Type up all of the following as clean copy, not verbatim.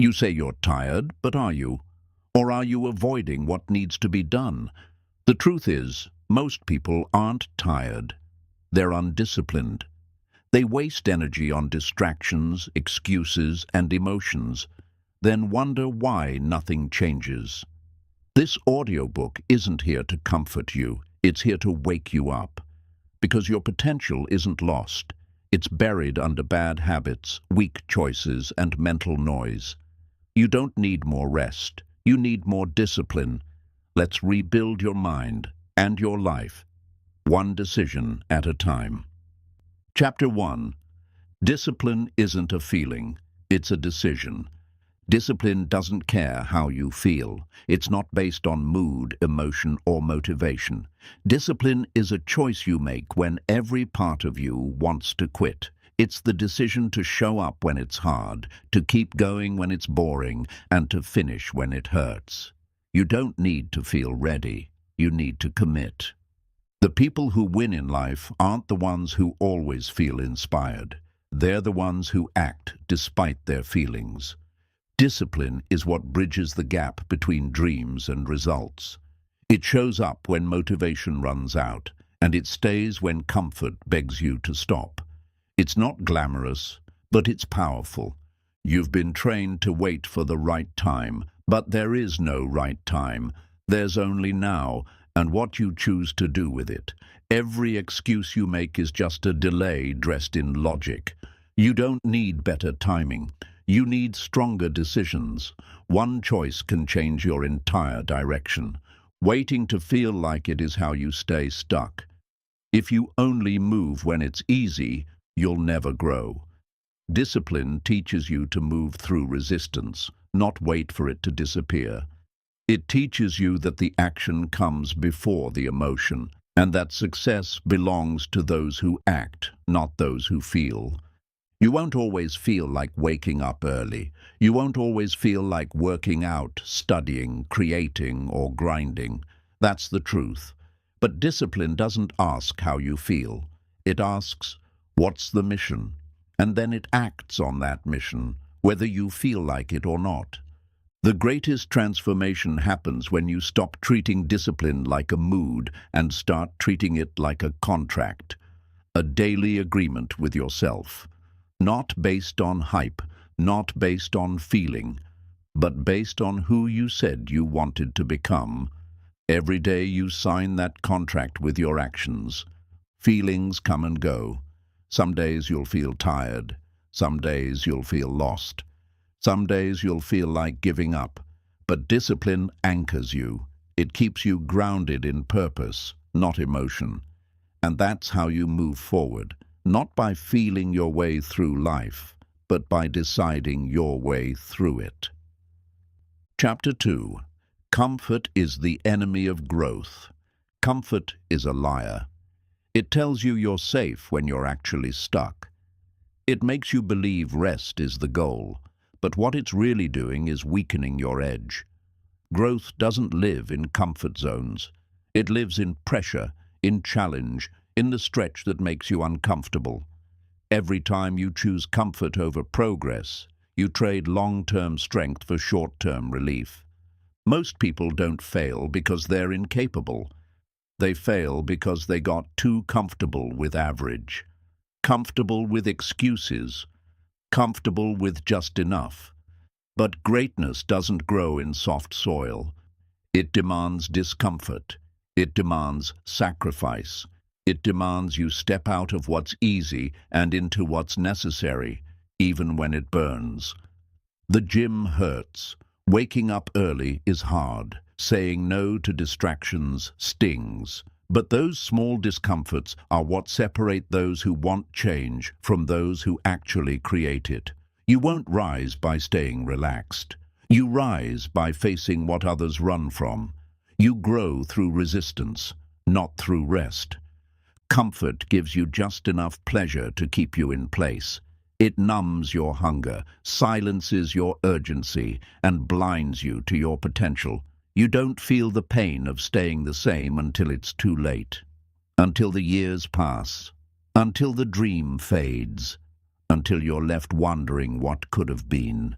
You say you're tired, but are you? Or are you avoiding what needs to be done? The truth is, most people aren't tired. They're undisciplined. They waste energy on distractions, excuses, and emotions, then wonder why nothing changes. This audiobook isn't here to comfort you. It's here to wake you up. Because your potential isn't lost. It's buried under bad habits, weak choices, and mental noise. You don't need more rest. You need more discipline. Let's rebuild your mind and your life, one decision at a time. Chapter 1. Discipline isn't a feeling, it's a decision. Discipline doesn't care how you feel. It's not based on mood, emotion, or motivation. Discipline is a choice you make when every part of you wants to quit. It's the decision to show up when it's hard, to keep going when it's boring, and to finish when it hurts. You don't need to feel ready. You need to commit. The people who win in life aren't the ones who always feel inspired. They're the ones who act despite their feelings. Discipline is what bridges the gap between dreams and results. It shows up when motivation runs out, and it stays when comfort begs you to stop. It's not glamorous, but it's powerful. You've been trained to wait for the right time, but there is no right time. There's only now, and what you choose to do with it. Every excuse you make is just a delay dressed in logic. You don't need better timing. You need stronger decisions. One choice can change your entire direction. Waiting to feel like it is how you stay stuck. If you only move when it's easy, you'll never grow. Discipline teaches you to move through resistance, not wait for it to disappear. It teaches you that the action comes before the emotion, and that success belongs to those who act, not those who feel. You won't always feel like waking up early. You won't always feel like working out, studying, creating, or grinding. That's the truth. But discipline doesn't ask how you feel. It asks, what's the mission? And then it acts on that mission, whether you feel like it or not. The greatest transformation happens when you stop treating discipline like a mood and start treating it like a contract, a daily agreement with yourself. Not based on hype, not based on feeling, but based on who you said you wanted to become. Every day you sign that contract with your actions. Feelings come and go. Some days you'll feel tired. Some days you'll feel lost. Some days you'll feel like giving up. But discipline anchors you. It keeps you grounded in purpose, not emotion. And that's how you move forward. Not by feeling your way through life, but by deciding your way through it. Chapter 2. Comfort is the enemy of growth. Comfort is a liar. It tells you you're safe when you're actually stuck. It makes you believe rest is the goal, but what it's really doing is weakening your edge. Growth doesn't live in comfort zones. It lives in pressure, in challenge, in the stretch that makes you uncomfortable. Every time you choose comfort over progress, you trade long-term strength for short-term relief. Most people don't fail because they're incapable. They fail because they got too comfortable with average, comfortable with excuses, comfortable with just enough. But greatness doesn't grow in soft soil. It demands discomfort. It demands sacrifice. It demands you step out of what's easy and into what's necessary, even when it burns. The gym hurts. Waking up early is hard. Saying no to distractions stings. But those small discomforts are what separate those who want change from those who actually create it. You won't rise by staying relaxed. You rise by facing what others run from. You grow through resistance, not through rest. Comfort gives you just enough pleasure to keep you in place. It numbs your hunger, silences your urgency, and blinds you to your potential. You don't feel the pain of staying the same until it's too late. Until the years pass. Until the dream fades. Until you're left wondering what could have been.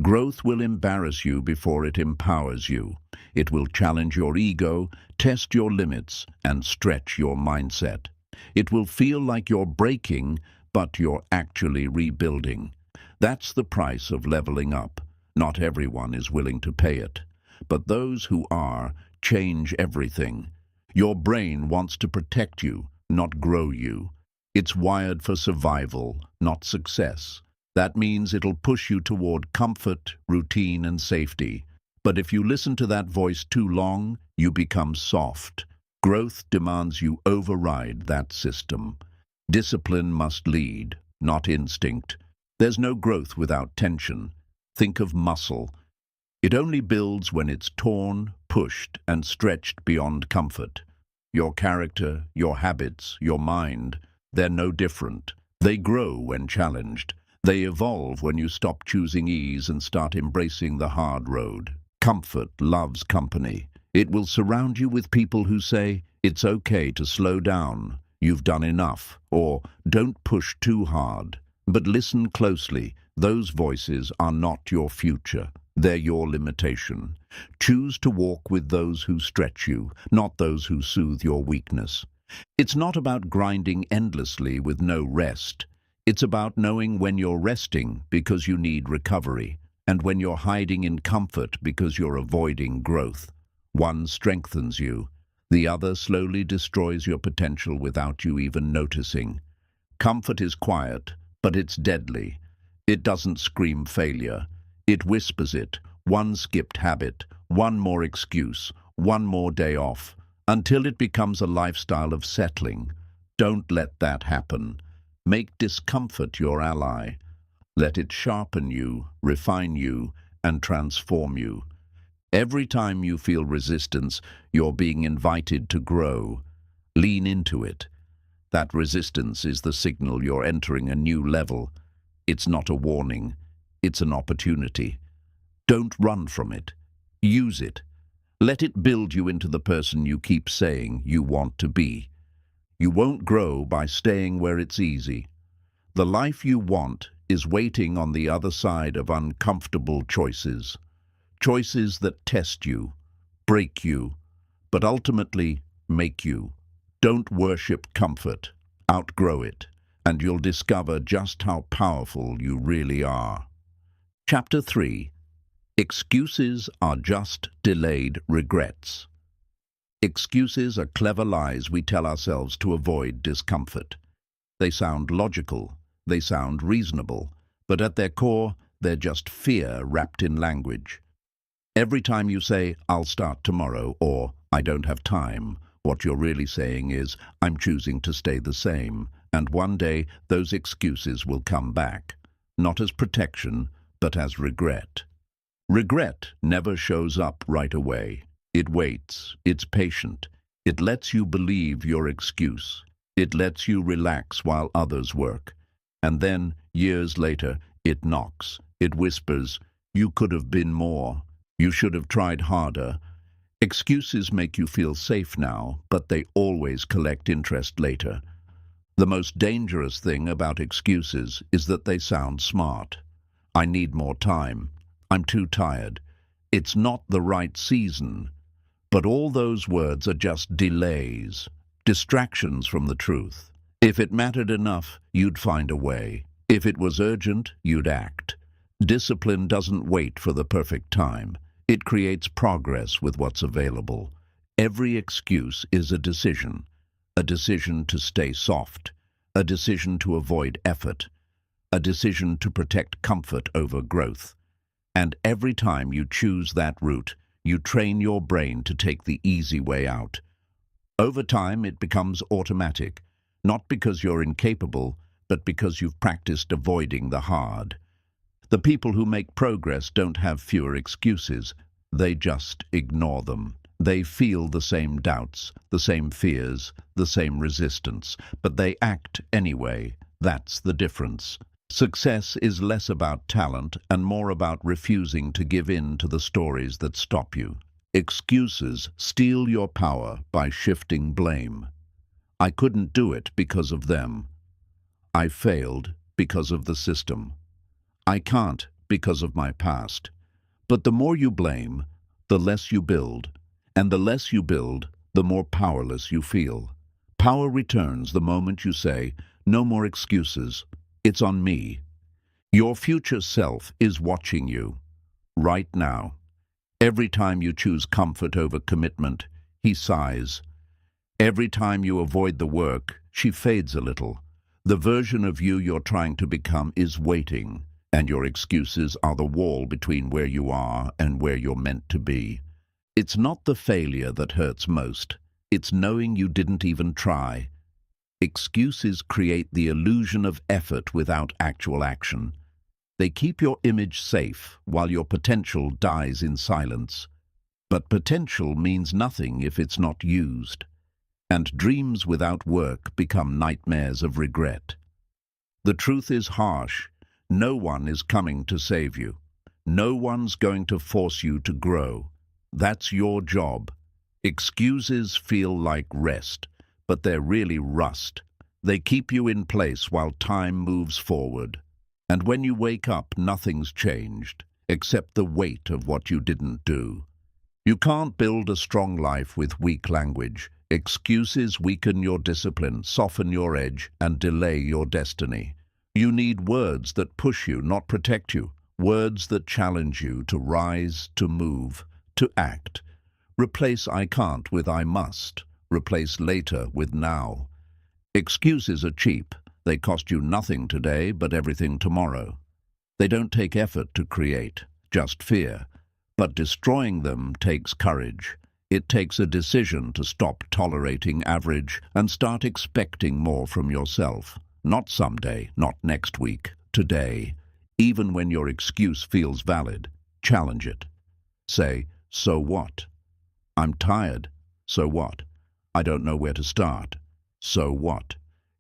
Growth will embarrass you before it empowers you. It will challenge your ego, test your limits, and stretch your mindset. It will feel like you're breaking, but you're actually rebuilding. That's the price of leveling up. Not everyone is willing to pay it, but those who are change everything. Your brain wants to protect you, not grow you. It's wired for survival, not success. That means it'll push you toward comfort, routine, and safety. But if you listen to that voice too long, you become soft. Growth demands you override that system. Discipline must lead, not instinct. There's no growth without tension. Think of muscle. It only builds when it's torn, pushed, and stretched beyond comfort. Your character, your habits, your mind, they're no different. They grow when challenged. They evolve when you stop choosing ease and start embracing the hard road. Comfort loves company. It will surround you with people who say, "It's okay to slow down, you've done enough," or "Don't push too hard." But listen closely. Those voices are not your future. They're your limitation. Choose to walk with those who stretch you, not those who soothe your weakness. It's not about grinding endlessly with no rest. It's about knowing when you're resting because you need recovery, and when you're hiding in comfort because you're avoiding growth. One strengthens you. The other slowly destroys your potential without you even noticing. Comfort is quiet, but it's deadly. It doesn't scream failure. It whispers it. One skipped habit, one more excuse, one more day off, until it becomes a lifestyle of settling. Don't let that happen. Make discomfort your ally. Let it sharpen you, refine you, and transform you. Every time you feel resistance, you're being invited to grow. Lean into it. That resistance is the signal you're entering a new level. It's not a warning. It's an opportunity. Don't run from it. Use it. Let it build you into the person you keep saying you want to be. You won't grow by staying where it's easy. The life you want is waiting on the other side of uncomfortable choices. Choices that test you, break you, but ultimately make you. Don't worship comfort. Outgrow it, and you'll discover just how powerful you really are. Chapter 3. Excuses are just delayed regrets. Excuses are clever lies we tell ourselves to avoid discomfort. They sound logical, they sound reasonable, but at their core, they're just fear wrapped in language. Every time you say, "I'll start tomorrow," or "I don't have time," what you're really saying is, "I'm choosing to stay the same," and one day those excuses will come back, not as protection, but as regret. Regret never shows up right away. It waits, it's patient. It lets you believe your excuse. It lets you relax while others work. And then, years later, it knocks. It whispers, "You could have been more. You should have tried harder." Excuses make you feel safe now, but they always collect interest later. The most dangerous thing about excuses is that they sound smart. "I need more time. I'm too tired. It's not the right season." But all those words are just delays, distractions from the truth. If it mattered enough, you'd find a way. If it was urgent, you'd act. Discipline doesn't wait for the perfect time. It creates progress with what's available. Every excuse is a decision to stay soft, a decision to avoid effort, a decision to protect comfort over growth. And every time you choose that route, you train your brain to take the easy way out. Over time, it becomes automatic, not because you're incapable, but because you've practiced avoiding the hard. The people who make progress don't have fewer excuses. They just ignore them. They feel the same doubts, the same fears, the same resistance, but they act anyway. That's the difference. Success is less about talent and more about refusing to give in to the stories that stop you. Excuses steal your power by shifting blame. "I couldn't do it because of them. I failed because of the system. I can't because of my past. But the more you blame, the less you build. And the less you build, the more powerless you feel. Power returns the moment you say, "No more excuses. It's on me." Your future self is watching you right now. Every time you choose comfort over commitment, he sighs. Every time you avoid the work, she fades a little. The version of you you're trying to become is waiting, and your excuses are the wall between where you are and where you're meant to be. It's not the failure that hurts most. It's knowing you didn't even try. Excuses create the illusion of effort without actual action. They keep your image safe while your potential dies in silence. But potential means nothing if it's not used. And dreams without work become nightmares of regret. The truth is harsh. No one is coming to save you. No one's going to force you to grow. That's your job. Excuses feel like rest, but they're really rust. They keep you in place while time moves forward. And when you wake up, nothing's changed, except the weight of what you didn't do. You can't build a strong life with weak language. Excuses weaken your discipline, soften your edge, and delay your destiny. You need words that push you, not protect you. Words that challenge you to rise, to move, to act. Replace "I can't" with "I must." Replace "later" with "now." Excuses are cheap. They cost you nothing today, but everything tomorrow. They don't take effort to create, just fear. But destroying them takes courage. It takes a decision to stop tolerating average and start expecting more from yourself. Not someday, not next week, today. Even when your excuse feels valid, challenge it. Say, "So what? I'm tired. So what? I don't know where to start. So what?"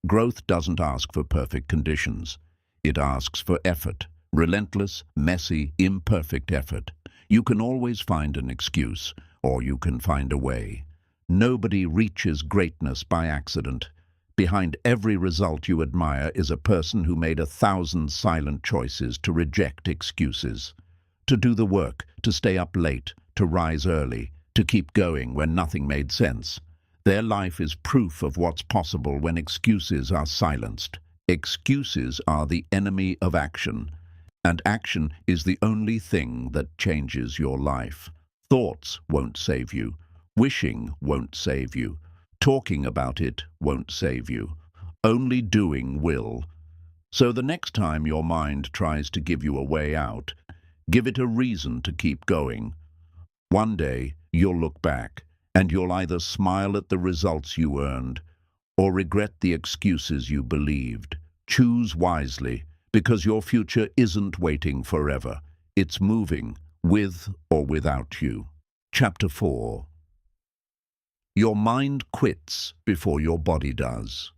Growth doesn't ask for perfect conditions. It asks for effort. Relentless, messy, imperfect effort. You can always find an excuse, or you can find a way. Nobody reaches greatness by accident. Behind every result you admire is a person who made 1,000 silent choices to reject excuses. To do the work, to stay up late, to rise early, to keep going when nothing made sense. Their life is proof of what's possible when excuses are silenced. Excuses are the enemy of action, and action is the only thing that changes your life. Thoughts won't save you. Wishing won't save you. Talking about it won't save you. Only doing will. So the next time your mind tries to give you a way out, give it a reason to keep going. One day, you'll look back, and you'll either smile at the results you earned or regret the excuses you believed. Choose wisely, because your future isn't waiting forever. It's moving, with or without you. Chapter 4. Your mind quits before your body does.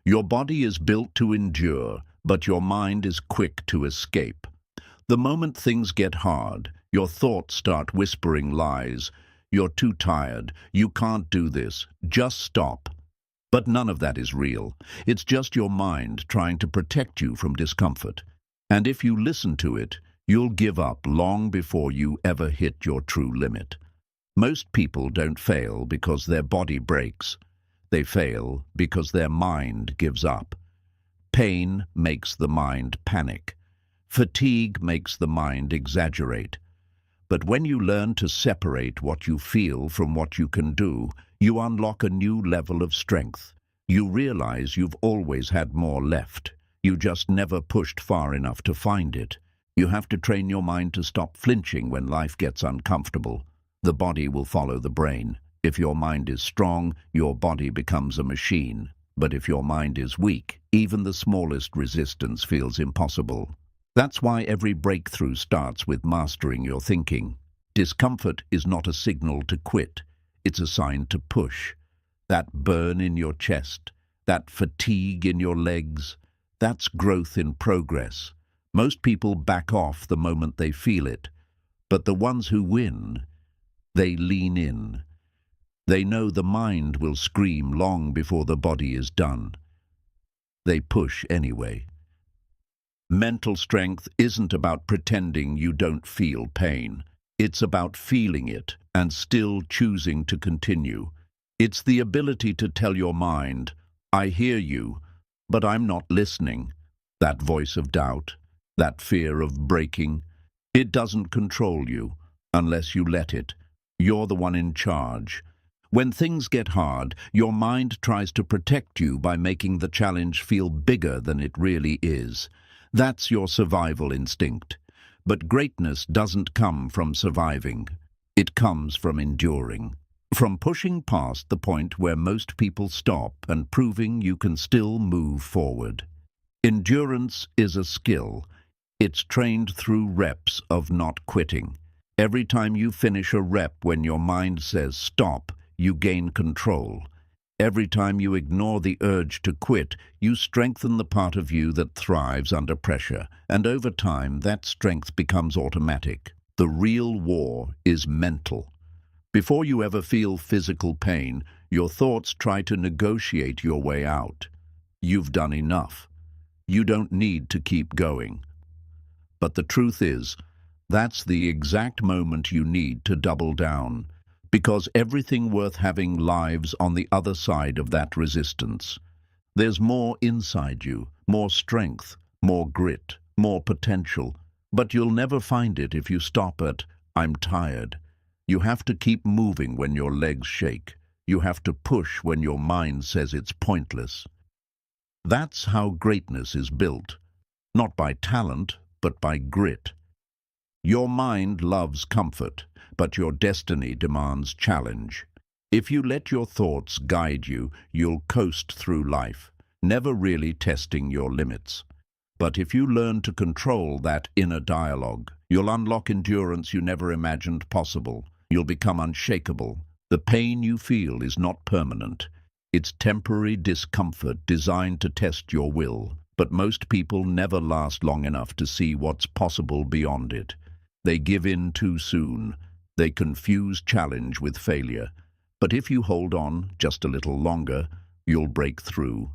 Your body is built to endure, but your mind is quick to escape. The moment things get hard, your thoughts start whispering lies. "You're too tired. You can't do this. Just stop." But none of that is real. It's just your mind trying to protect you from discomfort. And if you listen to it, you'll give up long before you ever hit your true limit. Most people don't fail because their body breaks. They fail because their mind gives up. Pain makes the mind panic. Fatigue makes the mind exaggerate. But when you learn to separate what you feel from what you can do, you unlock a new level of strength. You realize you've always had more left. You just never pushed far enough to find it. You have to train your mind to stop flinching when life gets uncomfortable. The body will follow the brain. If your mind is strong, your body becomes a machine. But if your mind is weak, even the smallest resistance feels impossible. That's why every breakthrough starts with mastering your thinking. Discomfort is not a signal to quit. It's a sign to push. That burn in your chest, that fatigue in your legs, that's growth in progress. Most people back off the moment they feel it. But the ones who win, they lean in. They know the mind will scream long before the body is done. They push anyway. Mental strength isn't about pretending you don't feel pain. It's about feeling it and still choosing to continue. It's the ability to tell your mind, I hear you, but I'm not listening. That voice of doubt, that fear of breaking, it doesn't control you unless you let it. You're the one in charge. When things get hard, your mind tries to protect you by making the challenge feel bigger than it really is. That's your survival instinct. But greatness doesn't come from surviving. It comes from enduring. From pushing past the point where most people stop and proving you can still move forward. Endurance is a skill. It's trained through reps of not quitting. Every time you finish a rep when your mind says stop, you gain control. Every time you ignore the urge to quit, you strengthen the part of you that thrives under pressure, and over time that strength becomes automatic. The real war is mental. Before you ever feel physical pain, your thoughts try to negotiate your way out. You've done enough. You don't need to keep going. But the truth is, that's the exact moment you need to double down, because everything worth having lives on the other side of that resistance. There's more inside you, more strength, more grit, more potential, but you'll never find it if you stop at, I'm tired. You have to keep moving when your legs shake. You have to push when your mind says it's pointless. That's how greatness is built, not by talent, but by grit. Your mind loves comfort, but your destiny demands challenge. If you let your thoughts guide you, you'll coast through life, never really testing your limits. But if you learn to control that inner dialogue, you'll unlock endurance you never imagined possible. You'll become unshakable. The pain you feel is not permanent. It's temporary discomfort designed to test your will. But most people never last long enough to see what's possible beyond it. They give in too soon. They confuse challenge with failure. But if you hold on just a little longer, you'll break through.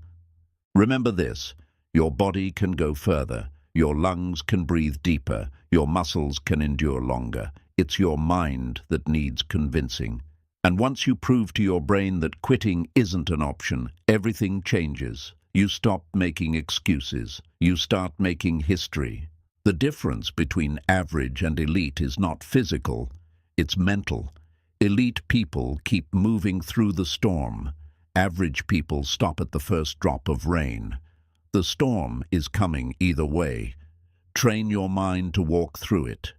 Remember this, your body can go further, your lungs can breathe deeper, your muscles can endure longer. It's your mind that needs convincing. And once you prove to your brain that quitting isn't an option, everything changes. You stop making excuses. You start making history. The difference between average and elite is not physical, it's mental. Elite people keep moving through the storm. Average people stop at the first drop of rain. The storm is coming either way. Train your mind to walk through it,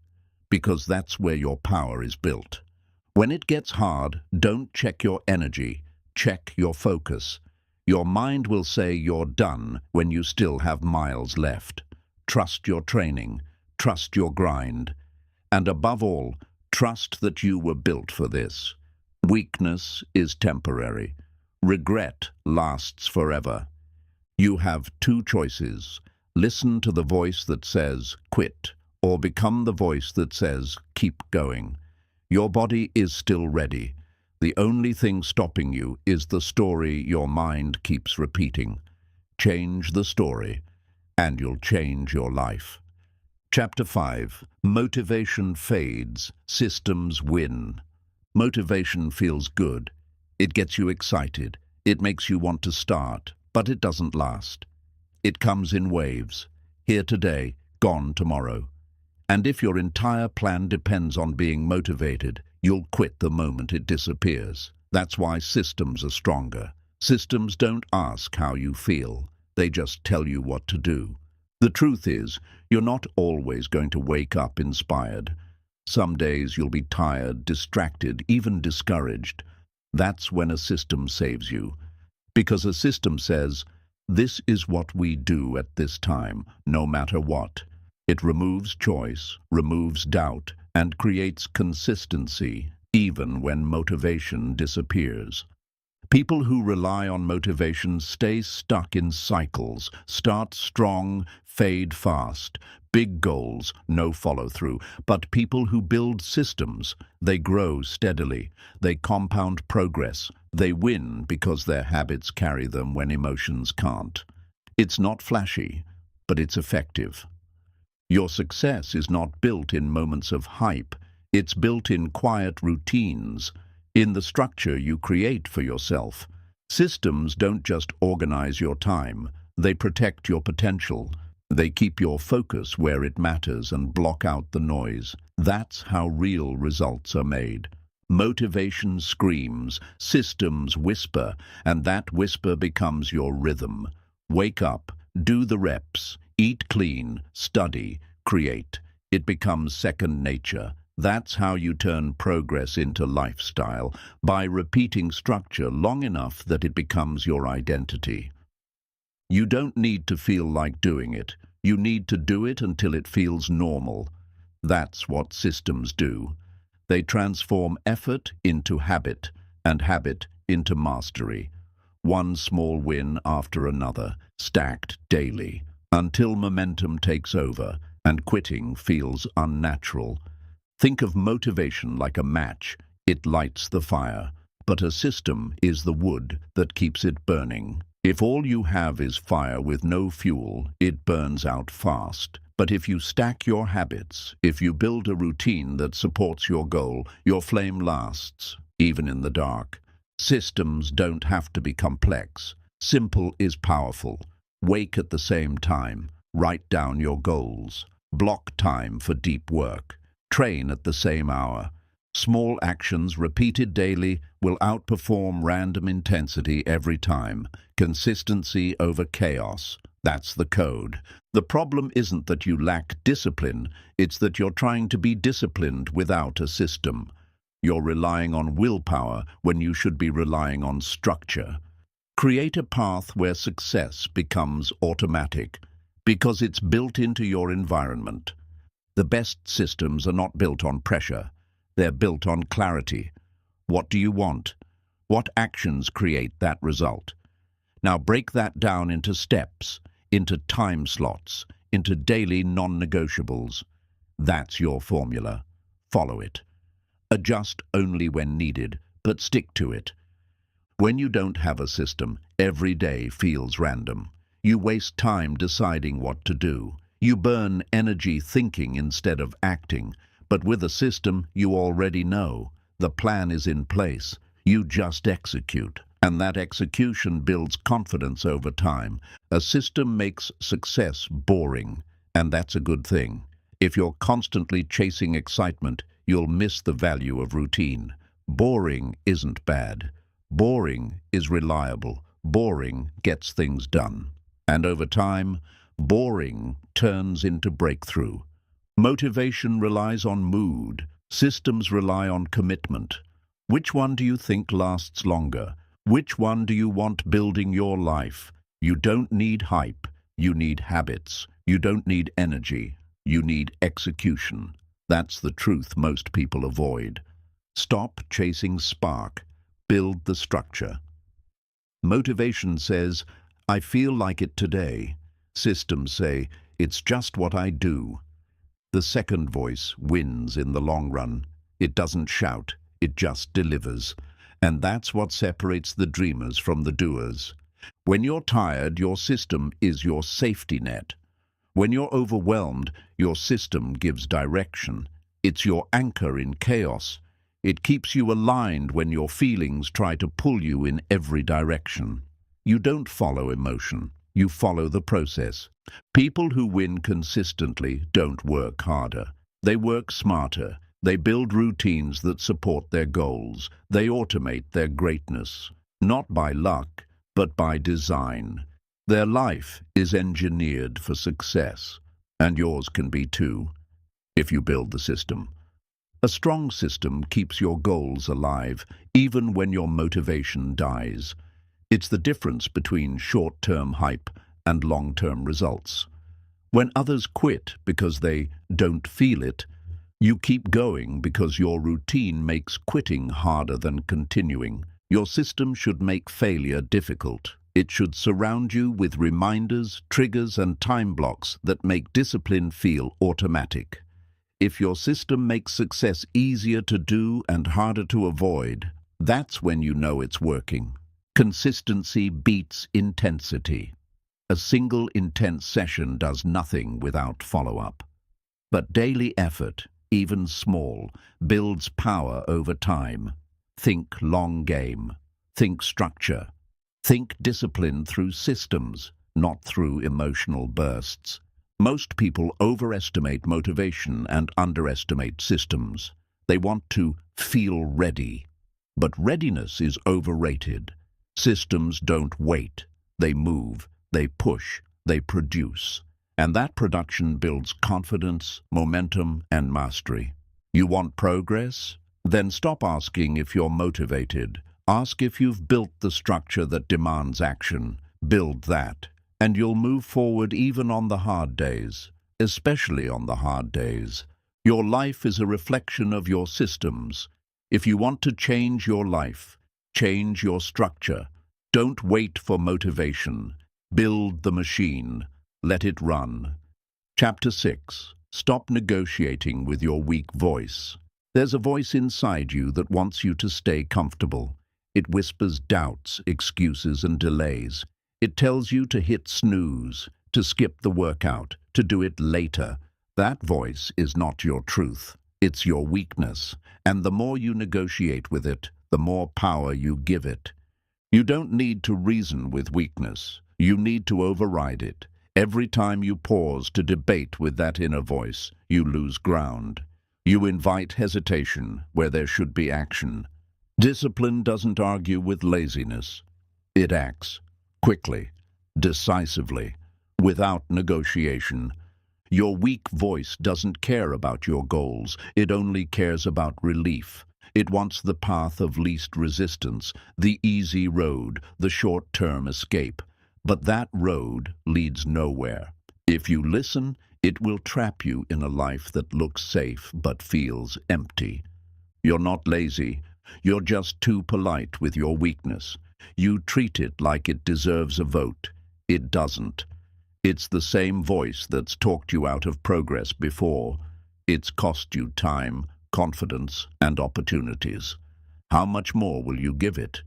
because that's where your power is built. When it gets hard, don't check your energy, check your focus. Your mind will say you're done when you still have miles left. Trust your training, trust your grind, and above all, trust that you were built for this. Weakness is temporary. Regret lasts forever. You have two choices. Listen to the voice that says, quit, or become the voice that says, keep going. Your body is still ready. The only thing stopping you is the story your mind keeps repeating. Change the story, and you'll change your life. Chapter 5. Motivation fades, systems win. Motivation feels good. It gets you excited. It makes you want to start, but it doesn't last. It comes in waves. Here today, gone tomorrow. And if your entire plan depends on being motivated, you'll quit the moment it disappears. That's why systems are stronger. Systems don't ask how you feel. They just tell you what to do. The truth is, you're not always going to wake up inspired. Some days you'll be tired, distracted, even discouraged. That's when a system saves you. Because a system says, this is what we do at this time, no matter what. It removes choice, removes doubt, and creates consistency, even when motivation disappears. People who rely on motivation stay stuck in cycles, start strong, fade fast. Big goals, no follow-through. But people who build systems, they grow steadily. They compound progress. They win because their habits carry them when emotions can't. It's not flashy, but it's effective. Your success is not built in moments of hype. It's built in quiet routines, in the structure you create for yourself. Systems don't just organize your time, they protect your potential. They keep your focus where it matters and block out the noise. That's how real results are made. Motivation screams, systems whisper, and that whisper becomes your rhythm. Wake up, do the reps, eat clean, study, create. It becomes second nature. That's how you turn progress into lifestyle, by repeating structure long enough that it becomes your identity. You don't need to feel like doing it. You need to do it until it feels normal. That's what systems do. They transform effort into habit, and habit into mastery. One small win after another, stacked daily, until momentum takes over and quitting feels unnatural. Think of motivation like a match. It lights the fire, but a system is the wood that keeps it burning. If all you have is fire with no fuel, it burns out fast. But if you stack your habits, if you build a routine that supports your goal, your flame lasts, even in the dark. Systems don't have to be complex. Simple is powerful. Wake at the same time. Write down your goals. Block time for deep work. Train at the same hour. Small actions repeated daily will outperform random intensity every time. Consistency over chaos. That's the code. The problem isn't that you lack discipline, it's that you're trying to be disciplined without a system. You're relying on willpower when you should be relying on structure. Create a path where success becomes automatic, because it's built into your environment. The best systems are not built on pressure. They're built on clarity. What do you want? What actions create that result? Now break that down into steps, into time slots, into daily non-negotiables. That's your formula. Follow it. Adjust only when needed, but stick to it. When you don't have a system, every day feels random. You waste time deciding what to do. You burn energy thinking instead of acting. But with a system, you already know. The plan is in place. You just execute. And that execution builds confidence over time. A system makes success boring, and that's a good thing. If you're constantly chasing excitement, you'll miss the value of routine. Boring isn't bad. Boring is reliable. Boring gets things done. And over time, boring turns into breakthrough. Motivation relies on mood. Systems rely on commitment. Which one do you think lasts longer? Which one do you want building your life? You don't need hype. You need habits. You don't need energy. You need execution. That's the truth most people avoid. Stop chasing spark. Build the structure. Motivation says, I feel like it today. Systems say, it's just what I do. The second voice wins in the long run. It doesn't shout, it just delivers. And that's what separates the dreamers from the doers. When you're tired, your system is your safety net. When you're overwhelmed, your system gives direction. It's your anchor in chaos. It keeps you aligned when your feelings try to pull you in every direction. You don't follow emotion. You follow the process. People who win consistently don't work harder. They work smarter. They build routines that support their goals. They automate their greatness, not by luck, but by design. Their life is engineered for success, and yours can be too, if you build the system. A strong system keeps your goals alive, even when your motivation dies. It's the difference between short-term hype and long-term results. When others quit because they don't feel it, you keep going because your routine makes quitting harder than continuing. Your system should make failure difficult. It should surround you with reminders, triggers, and time blocks that make discipline feel automatic. If your system makes success easier to do and harder to avoid, that's when you know it's working. Consistency beats intensity. A single intense session does nothing without follow-up. But daily effort, even small, builds power over time. Think long game. Think structure. Think discipline through systems, not through emotional bursts. Most people overestimate motivation and underestimate systems. They want to feel ready. But readiness is overrated. Systems don't wait. They move, they push, they produce. And that production builds confidence, momentum, and mastery. You want progress? Then stop asking if you're motivated. Ask if you've built the structure that demands action. Build that. And you'll move forward even on the hard days, especially on the hard days. Your life is a reflection of your systems. If you want to change your life, change your structure. Don't wait for motivation. Build the machine. Let it run. Chapter 6. Stop negotiating with your weak voice. There's a voice inside you that wants you to stay comfortable. It whispers doubts, excuses, and delays. It tells you to hit snooze, to skip the workout, to do it later. That voice is not your truth. It's your weakness. And the more you negotiate with it, the more power you give it. You don't need to reason with weakness. You need to override it. Every time you pause to debate with that inner voice, you lose ground. You invite hesitation where there should be action. Discipline doesn't argue with laziness. It acts quickly, decisively, without negotiation. Your weak voice doesn't care about your goals. It only cares about relief. It wants the path of least resistance, the easy road, the short-term escape. But that road leads nowhere. If you listen, it will trap you in a life that looks safe but feels empty. You're not lazy. You're just too polite with your weakness. You treat it like it deserves a vote. It doesn't. It's the same voice that's talked you out of progress before. It's cost you time, confidence, and opportunities. How much more will you give it?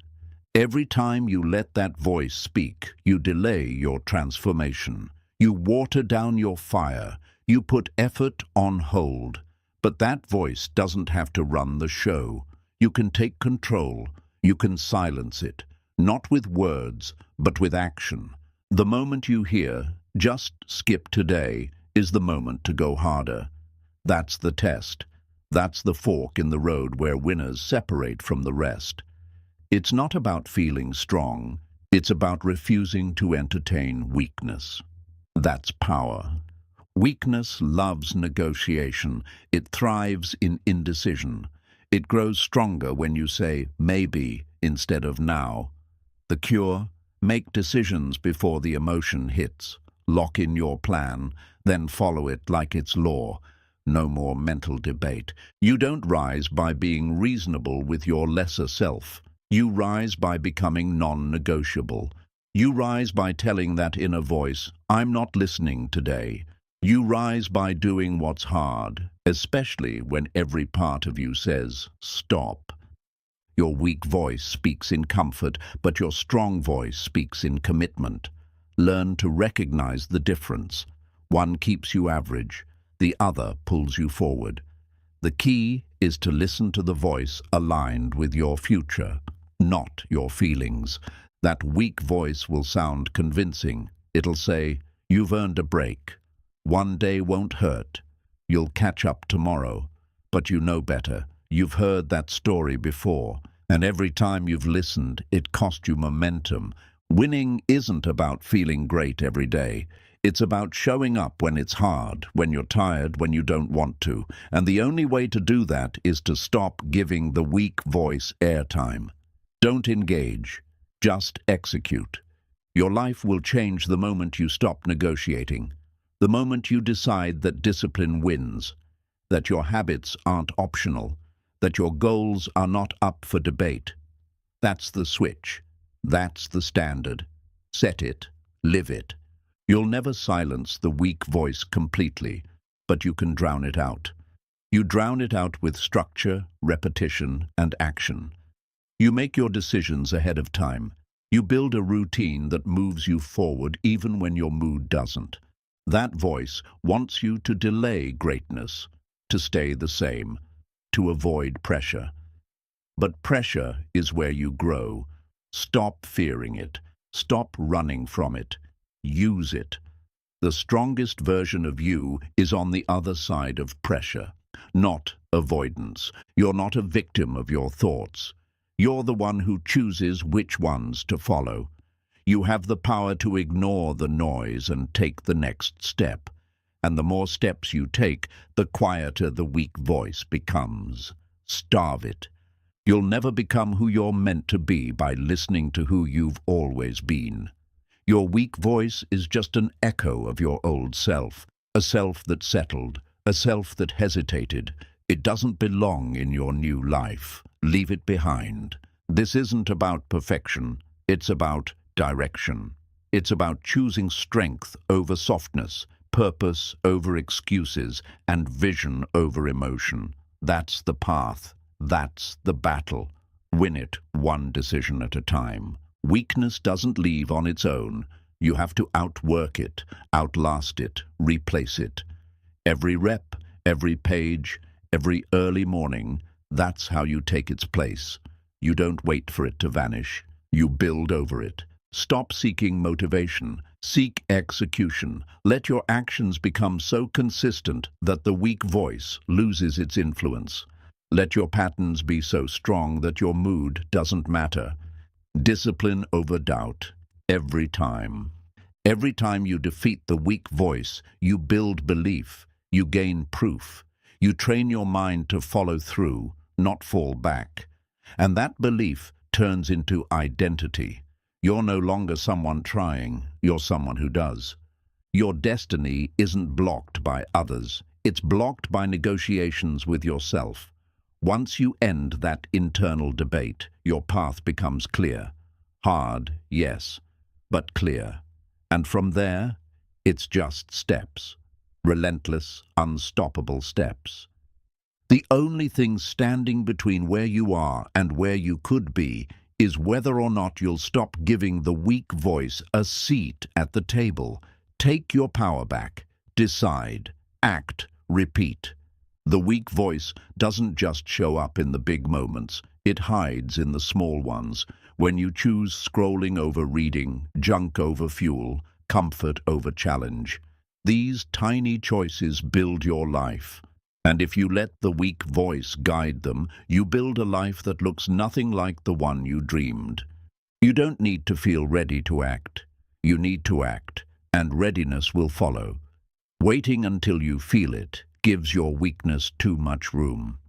Every time you let that voice speak, you delay your transformation. You water down your fire. You put effort on hold. But that voice doesn't have to run the show. You can take control. You can silence it. Not with words, but with action. The moment you hear, "Just skip today," is the moment to go harder. That's the test. That's the fork in the road where winners separate from the rest. It's not about feeling strong. It's about refusing to entertain weakness. That's power. Weakness loves negotiation. It thrives in indecision. It grows stronger when you say maybe instead of now. The cure? Make decisions before the emotion hits. Lock in your plan, then follow it like it's law. No more mental debate. You don't rise by being reasonable with your lesser self. You rise by becoming non-negotiable. You rise by telling that inner voice, "I'm not listening today." You rise by doing what's hard, especially when every part of you says, "Stop." Your weak voice speaks in comfort, but your strong voice speaks in commitment. Learn to recognize the difference. One keeps you average, the other pulls you forward. The key is to listen to the voice aligned with your future, not your feelings. That weak voice will sound convincing. It'll say, "You've earned a break. One day won't hurt. You'll catch up tomorrow." But you know better. You've heard that story before, and every time you've listened, it cost you momentum. Winning isn't about feeling great every day. It's about showing up when it's hard, when you're tired, when you don't want to. And the only way to do that is to stop giving the weak voice airtime. Don't engage. Just execute. Your life will change the moment you stop negotiating. The moment you decide that discipline wins, that your habits aren't optional, that your goals are not up for debate. That's the switch. That's the standard. Set it. Live it. You'll never silence the weak voice completely, but you can drown it out. You drown it out with structure, repetition, and action. You make your decisions ahead of time. You build a routine that moves you forward even when your mood doesn't. That voice wants you to delay greatness, to stay the same, to avoid pressure. But pressure is where you grow. Stop fearing it. Stop running from it. Use it. The strongest version of you is on the other side of pressure, not avoidance. You're not a victim of your thoughts. You're the one who chooses which ones to follow. You have the power to ignore the noise and take the next step. And the more steps you take, the quieter the weak voice becomes. Starve it. You'll never become who you're meant to be by listening to who you've always been. Your weak voice is just an echo of your old self, a self that settled, a self that hesitated. It doesn't belong in your new life. Leave it behind. This isn't about perfection. It's about direction. It's about choosing strength over softness, purpose over excuses, and vision over emotion. That's the path. That's the battle. Win it one decision at a time. Weakness doesn't leave on its own. You have to outwork it, outlast it, replace it. Every rep, every page, every early morning, that's how you take its place. You don't wait for it to vanish. You build over it. Stop seeking motivation. Seek execution. Let your actions become so consistent that the weak voice loses its influence. Let your patterns be so strong that your mood doesn't matter. Discipline over doubt. Every time. Every time you defeat the weak voice, you build belief. You gain proof. You train your mind to follow through, not fall back. And that belief turns into identity. You're no longer someone trying. You're someone who does. Your destiny isn't blocked by others. It's blocked by negotiations with yourself. Once you end that internal debate, your path becomes clear. Hard, yes, but clear. And from there, it's just steps. Relentless, unstoppable steps. The only thing standing between where you are and where you could be is whether or not you'll stop giving the weak voice a seat at the table. Take your power back. Decide. Act. Repeat. The weak voice doesn't just show up in the big moments. It hides in the small ones. When you choose scrolling over reading, junk over fuel, comfort over challenge. These tiny choices build your life. And if you let the weak voice guide them, you build a life that looks nothing like the one you dreamed. You don't need to feel ready to act. You need to act, and readiness will follow. Waiting until you feel it gives your weakness too much room.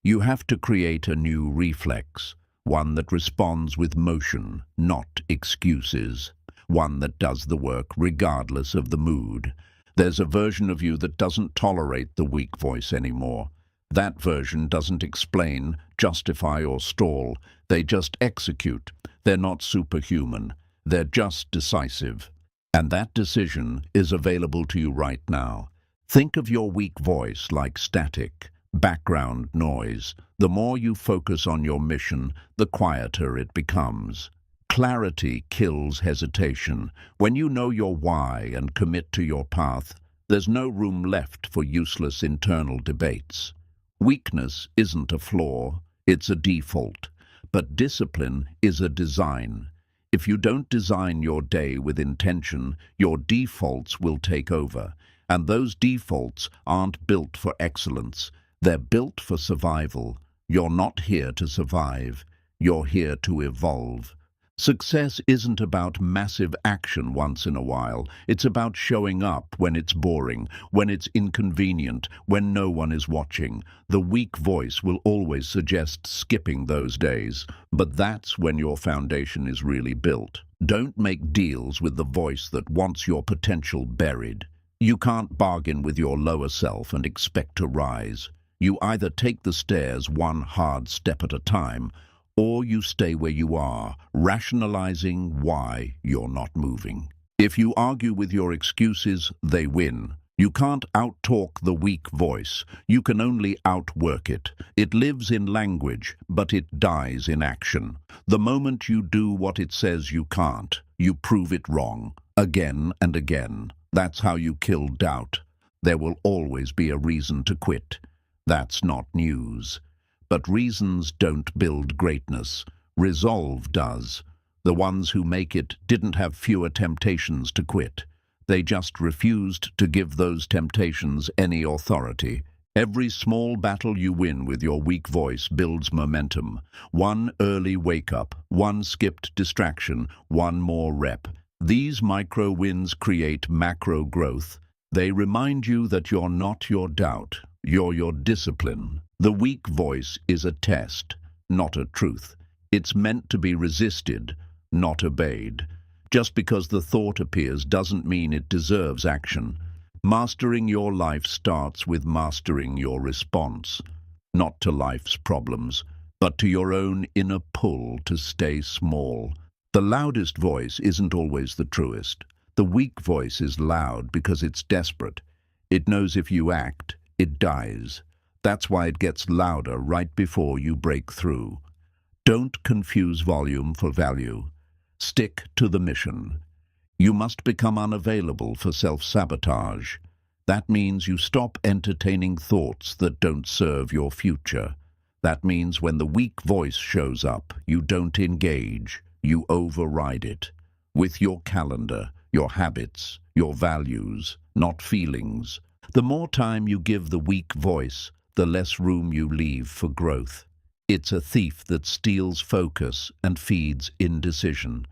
You have to create a new reflex, one that responds with motion, not excuses, one that does the work regardless of the mood. There's a version of you that doesn't tolerate the weak voice anymore. That version doesn't explain, justify, or stall. They just execute. They're not superhuman. They're just decisive. And that decision is available to you right now. Think of your weak voice like static, background noise. The more you focus on your mission, the quieter it becomes. Clarity kills hesitation. When you know your why and commit to your path, there's no room left for useless internal debates. Weakness isn't a flaw, it's a default. But discipline is a design. If you don't design your day with intention, your defaults will take over. And those defaults aren't built for excellence. They're built for survival. You're not here to survive. You're here to evolve. Success isn't about massive action once in a while. It's about showing up when it's boring, when it's inconvenient, when no one is watching. The weak voice will always suggest skipping those days, but that's when your foundation is really built. Don't make deals with the voice that wants your potential buried. You can't bargain with your lower self and expect to rise. You either take the stairs one hard step at a time, or you stay where you are, rationalizing why you're not moving. If you argue with your excuses, they win. You can't out-talk the weak voice. You can only outwork it. It lives in language, but it dies in action. The moment you do what it says you can't, you prove it wrong, again and again. That's how you kill doubt. There will always be a reason to quit. That's not news. But reasons don't build greatness. Resolve does. The ones who make it didn't have fewer temptations to quit. They just refused to give those temptations any authority. Every small battle you win with your weak voice builds momentum. One early wake-up, one skipped distraction, one more rep. These micro wins create macro growth. They remind you that you're not your doubt, you're your discipline. The weak voice is a test, not a truth. It's meant to be resisted, not obeyed. Just because the thought appears doesn't mean it deserves action. Mastering your life starts with mastering your response, not to life's problems, but to your own inner pull to stay small. The loudest voice isn't always the truest. The weak voice is loud because it's desperate. It knows if you act, it dies. That's why it gets louder right before you break through. Don't confuse volume for value. Stick to the mission. You must become unavailable for self-sabotage. That means you stop entertaining thoughts that don't serve your future. That means when the weak voice shows up, you don't engage, you override it. With your calendar, your habits, your values, not feelings. The more time you give the weak voice, the less room you leave for growth. It's a thief that steals focus and feeds indecision.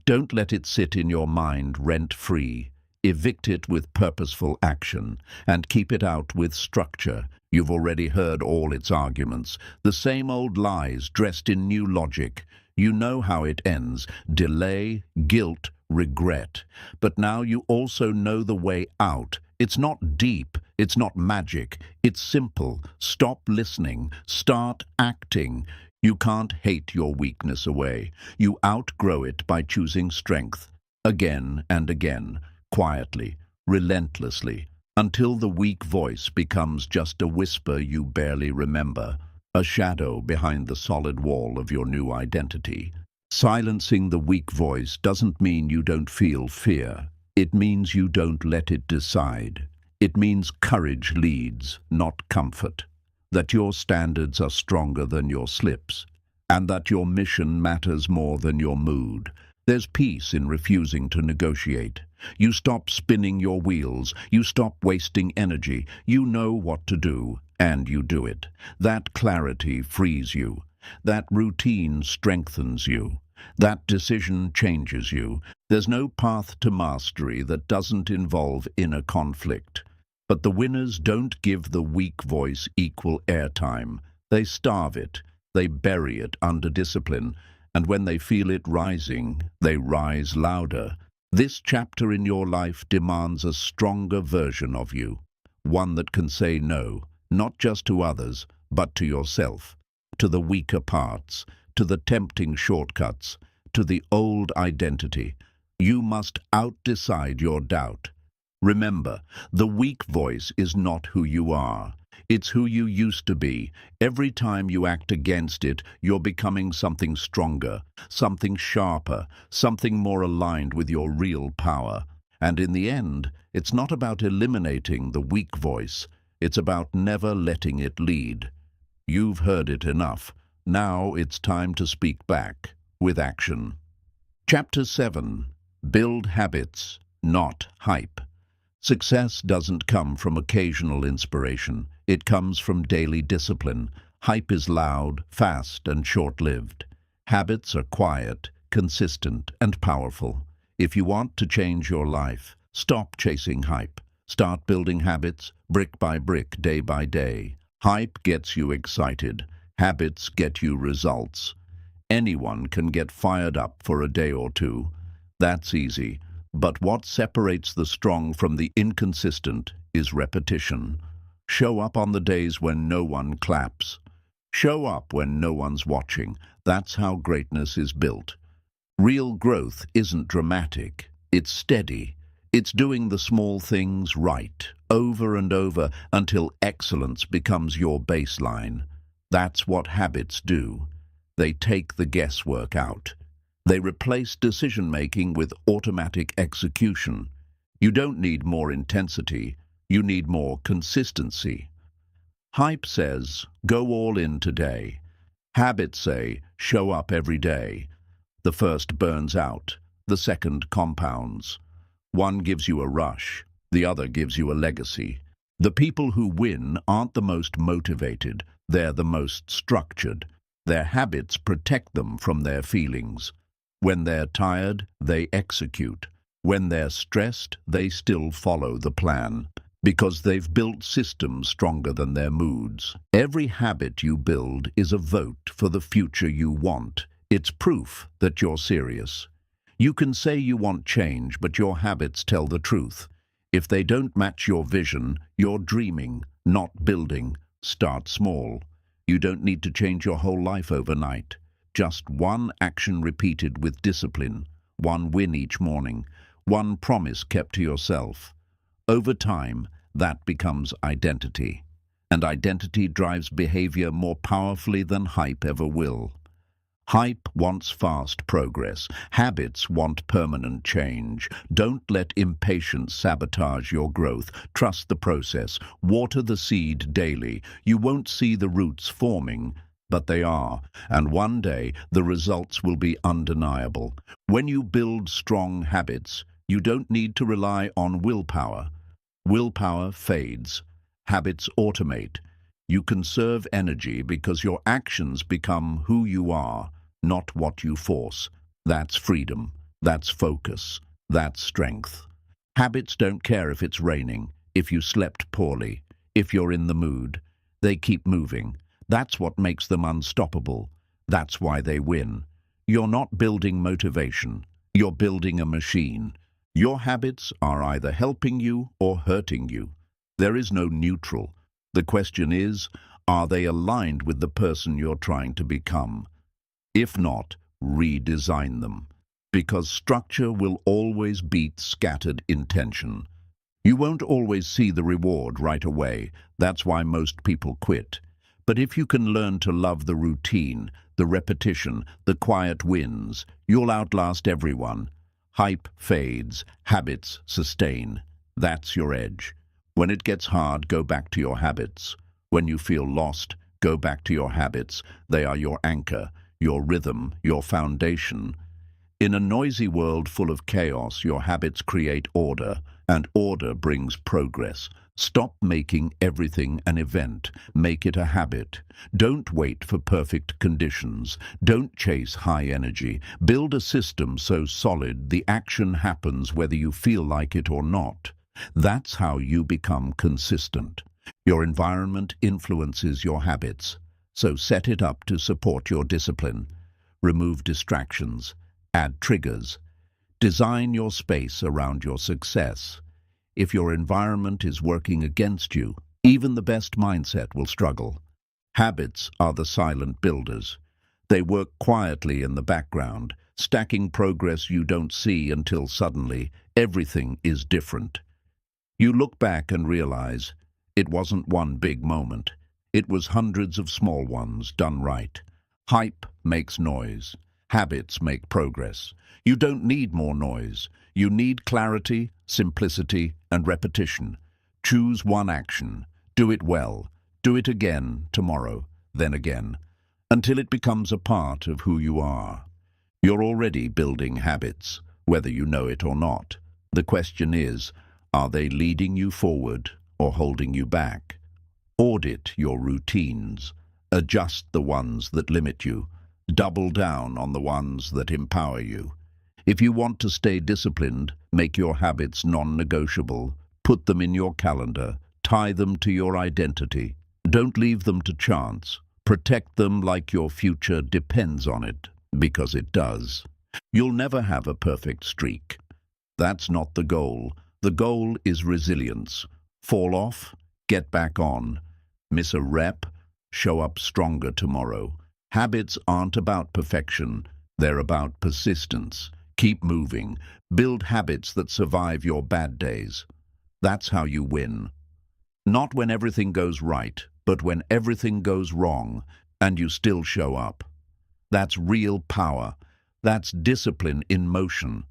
Don't let it sit in your mind rent-free. Evict it with purposeful action, and keep it out with structure. You've already heard all its arguments, the same old lies dressed in new logic. You know how it ends: delay, guilt, regret. But now you also know the way out. It's not deep, it's not magic, it's simple. Stop listening, start acting. You can't hate your weakness away. You outgrow it by choosing strength, again and again, quietly, relentlessly, until the weak voice becomes just a whisper you barely remember, a shadow behind the solid wall of your new identity. Silencing the weak voice doesn't mean you don't feel fear. It means you don't let it decide. It means courage leads, not comfort. That your standards are stronger than your slips, and that your mission matters more than your mood. There's peace in refusing to negotiate. You stop spinning your wheels. You stop wasting energy. You know what to do, and you do it. That clarity frees you. That routine strengthens you. That decision changes you. There's no path to mastery that doesn't involve inner conflict. But the winners don't give the weak voice equal airtime. They starve it. They bury it under discipline. And when they feel it rising, they rise louder. This chapter in your life demands a stronger version of you. One that can say no, not just to others, but to yourself. To the weaker parts, to the tempting shortcuts, to the old identity. You must outdecide your doubt. Remember, the weak voice is not who you are. It's who you used to be. Every time you act against it, you're becoming something stronger, something sharper, something more aligned with your real power. And in the end, it's not about eliminating the weak voice. It's about never letting it lead. You've heard it enough. Now it's time to speak back, with action. Chapter 7. Build habits, not hype. Success doesn't come from occasional inspiration. It comes from daily discipline. Hype is loud, fast, and short-lived. Habits are quiet, consistent, and powerful. If you want to change your life, stop chasing hype. Start building habits, brick by brick, day by day. Hype gets you excited. Habits get you results. Anyone can get fired up for a day or two. That's easy. But what separates the strong from the inconsistent is repetition. Show up on the days when no one claps. Show up when no one's watching. That's how greatness is built. Real growth isn't dramatic. It's steady. It's doing the small things right, over and over, until excellence becomes your baseline. That's what habits do. They take the guesswork out. They replace decision-making with automatic execution. You don't need more intensity, you need more consistency. Hype says, go all in today. Habits say, show up every day. The first burns out, the second compounds. One gives you a rush, the other gives you a legacy. The people who win aren't the most motivated, they're the most structured. Their habits protect them from their feelings. When they're tired, they execute. When they're stressed, they still follow the plan, because they've built systems stronger than their moods. Every habit you build is a vote for the future you want. It's proof that you're serious. You can say you want change, but your habits tell the truth. If they don't match your vision, you're dreaming, not building. Start small. You don't need to change your whole life overnight. Just one action repeated with discipline, one win each morning, one promise kept to yourself. Over time, that becomes identity. And identity drives behavior more powerfully than hype ever will. Hype wants fast progress. Habits want permanent change. Don't let impatience sabotage your growth. Trust the process. Water the seed daily. You won't see the roots forming, but they are. And one day, the results will be undeniable. When you build strong habits, you don't need to rely on willpower. Willpower fades. Habits automate. You conserve energy because your actions become who you are, not what you force. That's freedom. That's focus. That's strength. Habits don't care if it's raining, if you slept poorly, if you're in the mood. They keep moving. That's what makes them unstoppable. That's why they win. You're not building motivation. You're building a machine. Your habits are either helping you or hurting you. There is no neutral. The question is, are they aligned with the person you're trying to become? If not, redesign them, because structure will always beat scattered intention. You won't always see the reward right away. That's why most people quit. But if you can learn to love the routine, the repetition, the quiet wins, you'll outlast everyone. Hype fades, habits sustain. That's your edge. When it gets hard, go back to your habits. When you feel lost, go back to your habits. They are your anchor, your rhythm, your foundation. In a noisy world full of chaos, your habits create order, and order brings progress. Stop making everything an event. Make it a habit. Don't wait for perfect conditions. Don't chase high energy. Build a system so solid the action happens whether you feel like it or not. That's how you become consistent. Your environment influences your habits, so set it up to support your discipline. Remove distractions. Add triggers. Design your space around your success. If your environment is working against you, even the best mindset will struggle. Habits are the silent builders. They work quietly in the background, stacking progress you don't see until suddenly everything is different. You look back and realize it wasn't one big moment. It was hundreds of small ones done right. Hype makes noise. Habits make progress. You don't need more noise. You need clarity, simplicity, and repetition. Choose one action. Do it well. Do it again tomorrow, then again, until it becomes a part of who you are. You're already building habits, whether you know it or not. The question is, are they leading you forward or holding you back? Audit your routines. Adjust the ones that limit you. Double down on the ones that empower you. If you want to stay disciplined, make your habits non-negotiable. Put them in your calendar. Tie them to your identity. Don't leave them to chance. Protect them like your future depends on it, because it does. You'll never have a perfect streak. That's not the goal. The goal is resilience. Fall off, get back on. Miss a rep, show up stronger tomorrow. Habits aren't about perfection. They're about persistence. Keep moving. Build habits that survive your bad days. That's how you win. Not when everything goes right, but when everything goes wrong and you still show up. That's real power. That's discipline in motion.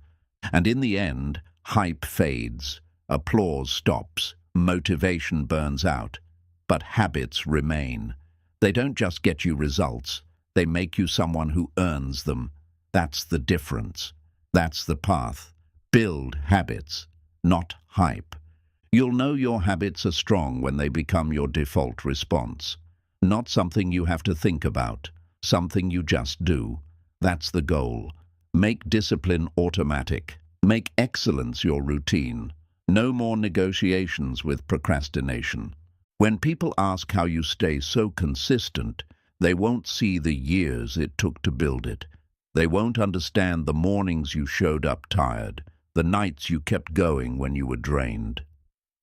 And in the end, hype fades, applause stops, motivation burns out, but habits remain. They don't just get you results, they make you someone who earns them. That's the difference. That's the path. Build habits, not hype. You'll know your habits are strong when they become your default response. Not something you have to think about, something you just do. That's the goal. Make discipline automatic. Make excellence your routine. No more negotiations with procrastination. When people ask how you stay so consistent, they won't see the years it took to build it. They won't understand the mornings you showed up tired, the nights you kept going when you were drained.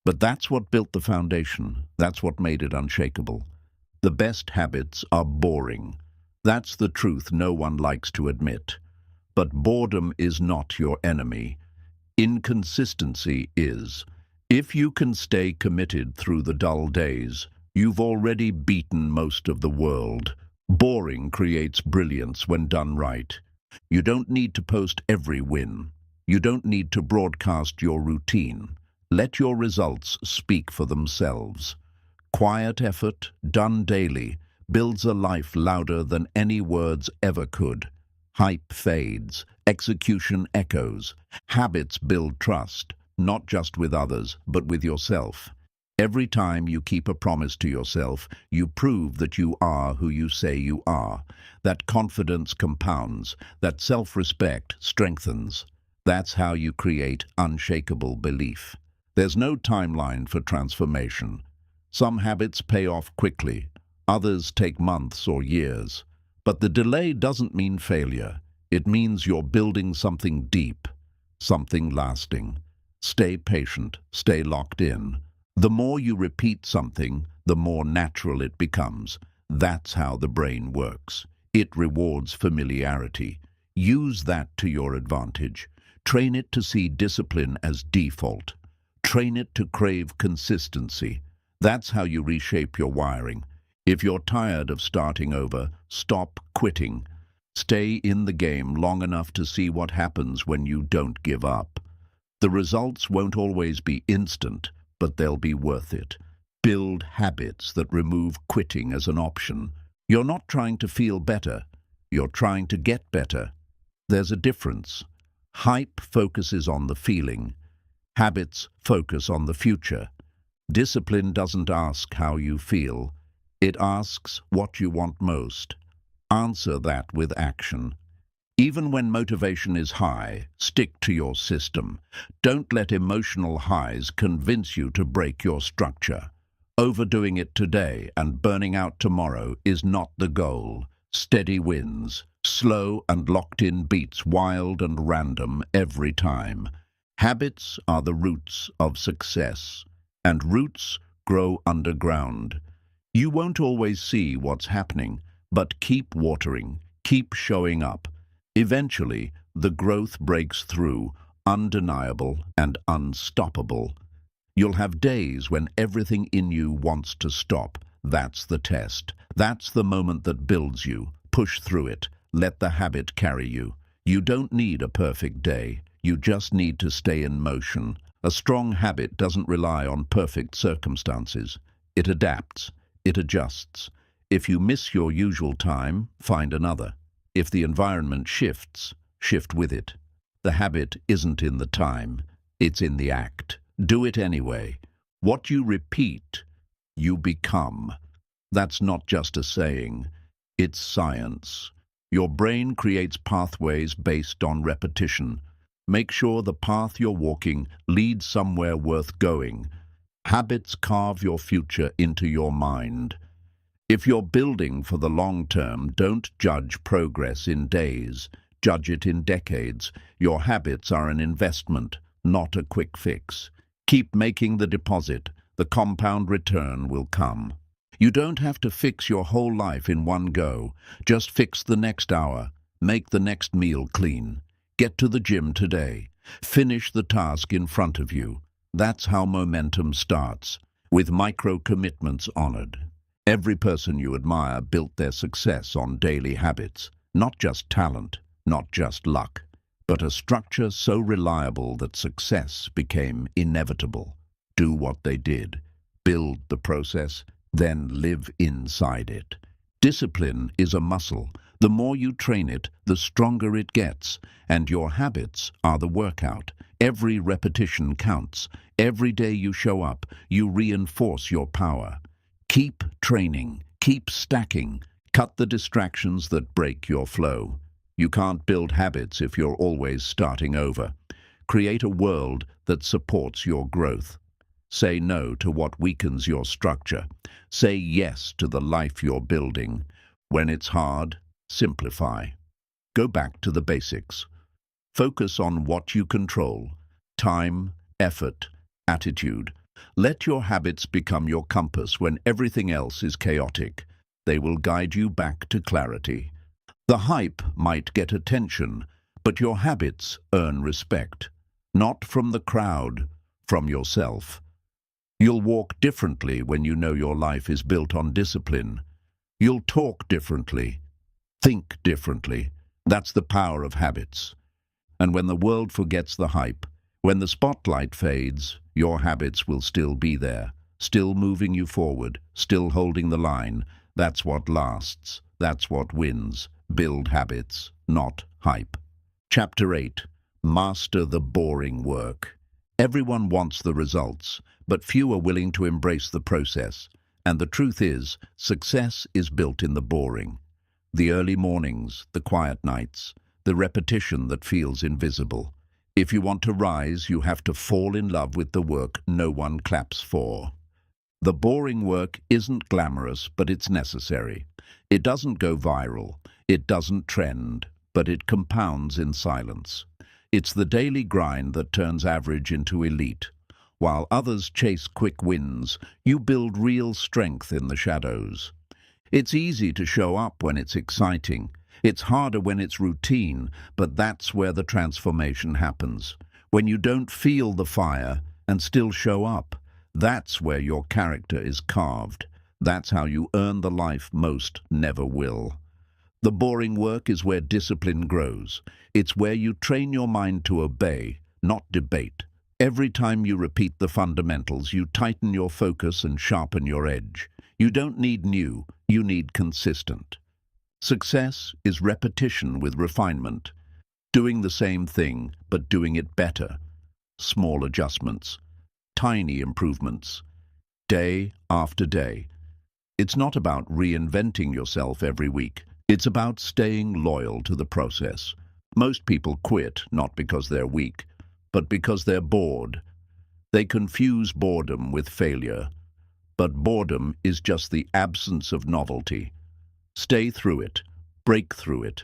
But that's what built the foundation. That's what made it unshakable. The best habits are boring. That's the truth no one likes to admit. But boredom is not your enemy. Inconsistency is. If you can stay committed through the dull days, you've already beaten most of the world. Boring creates brilliance when done right. You don't need to post every win. You don't need to broadcast your routine. Let your results speak for themselves. Quiet effort, done daily, builds a life louder than any words ever could. Hype fades, execution echoes. Habits build trust, not just with others, but with yourself. Every time you keep a promise to yourself, you prove that you are who you say you are. That confidence compounds, that self-respect strengthens. That's how you create unshakable belief. There's no timeline for transformation. Some habits pay off quickly, others take months or years. But the delay doesn't mean failure. It means you're building something deep, something lasting. Stay patient, stay locked in. The more you repeat something, the more natural it becomes. That's how the brain works. It rewards familiarity. Use that to your advantage. Train it to see discipline as default. Train it to crave consistency. That's how you reshape your wiring. If you're tired of starting over, stop quitting. Stay in the game long enough to see what happens when you don't give up. The results won't always be instant, but they'll be worth it. Build habits that remove quitting as an option. You're not trying to feel better. You're trying to get better. There's a difference. Hype focuses on the feeling. Habits focus on the future. Discipline doesn't ask how you feel. It asks what you want most. Answer that with action. Even when motivation is high, stick to your system. Don't let emotional highs convince you to break your structure. Overdoing it today and burning out tomorrow is not the goal. Steady wins. Slow and locked-in beats wild and random every time. Habits are the roots of success, and roots grow underground. You won't always see what's happening, but keep watering, keep showing up. Eventually, the growth breaks through, undeniable and unstoppable. You'll have days when everything in you wants to stop. That's the test. That's the moment that builds you. Push through it. Let the habit carry you. You don't need a perfect day. You just need to stay in motion. A strong habit doesn't rely on perfect circumstances. It adapts. It adjusts. If you miss your usual time, find another. If the environment shifts, shift with it. The habit isn't in the time, it's in the act. Do it anyway. What you repeat, you become. That's not just a saying, it's science. Your brain creates pathways based on repetition. Make sure the path you're walking leads somewhere worth going. Habits carve your future into your mind. If you're building for the long term, don't judge progress in days. Judge it in decades. Your habits are an investment, not a quick fix. Keep making the deposit. The compound return will come. You don't have to fix your whole life in one go. Just fix the next hour. Make the next meal clean. Get to the gym today. Finish the task in front of you. That's how momentum starts, with micro-commitments honored. Every person you admire built their success on daily habits, not just talent, not just luck, but a structure so reliable that success became inevitable. Do what they did, build the process, then live inside it. Discipline is a muscle. The more you train it, the stronger it gets, and your habits are the workout. Every repetition counts. Every day you show up, you reinforce your power. Keep training, keep stacking, cut the distractions that break your flow. You can't build habits if you're always starting over. Create a world that supports your growth. Say no to what weakens your structure. Say yes to the life you're building. When it's hard, simplify. Go back to the basics. Focus on what you control: time, effort, attitude. Let your habits become your compass when everything else is chaotic. They will guide you back to clarity. The hype might get attention, but your habits earn respect. Not from the crowd, from yourself. You'll walk differently when you know your life is built on discipline. You'll talk differently, think differently. That's the power of habits. And when the world forgets the hype, when the spotlight fades, your habits will still be there, still moving you forward, still holding the line. That's what lasts. That's what wins. Build habits, not hype. Chapter 8. Master the boring work. Everyone wants the results, but few are willing to embrace the process. And the truth is, success is built in the boring. The early mornings, the quiet nights, the repetition that feels invisible. If you want to rise, you have to fall in love with the work no one claps for. The boring work isn't glamorous, but it's necessary. It doesn't go viral. It doesn't trend, but it compounds in silence. It's the daily grind that turns average into elite. While others chase quick wins, you build real strength in the shadows. It's easy to show up when it's exciting. It's harder when it's routine, but that's where the transformation happens. When you don't feel the fire and still show up, that's where your character is carved. That's how you earn the life most never will. The boring work is where discipline grows. It's where you train your mind to obey, not debate. Every time you repeat the fundamentals, you tighten your focus and sharpen your edge. You don't need new, you need consistent. Success is repetition with refinement. Doing the same thing, but doing it better. Small adjustments. Tiny improvements. Day after day. It's not about reinventing yourself every week. It's about staying loyal to the process. Most people quit not because they're weak, but because they're bored. They confuse boredom with failure. But boredom is just the absence of novelty. Stay through it. Break through it.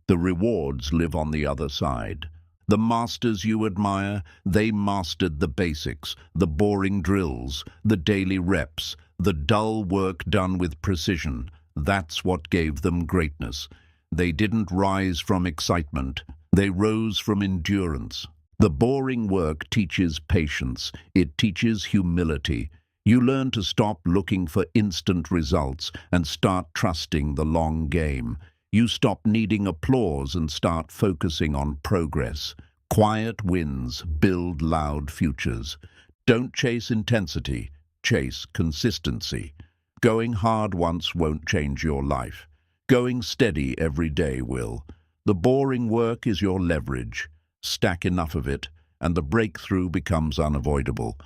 The rewards live on the other side. The masters you admire, they mastered the basics, the boring drills, the daily reps, the dull work done with precision. That's what gave them greatness. They didn't rise from excitement. They rose from endurance. The boring work teaches patience. It teaches humility. You learn to stop looking for instant results and start trusting the long game. You stop needing applause and start focusing on progress. Quiet wins build loud futures. Don't chase intensity, chase consistency. Going hard once won't change your life. Going steady every day will. The boring work is your leverage. Stack enough of it, and the breakthrough becomes unavoidable.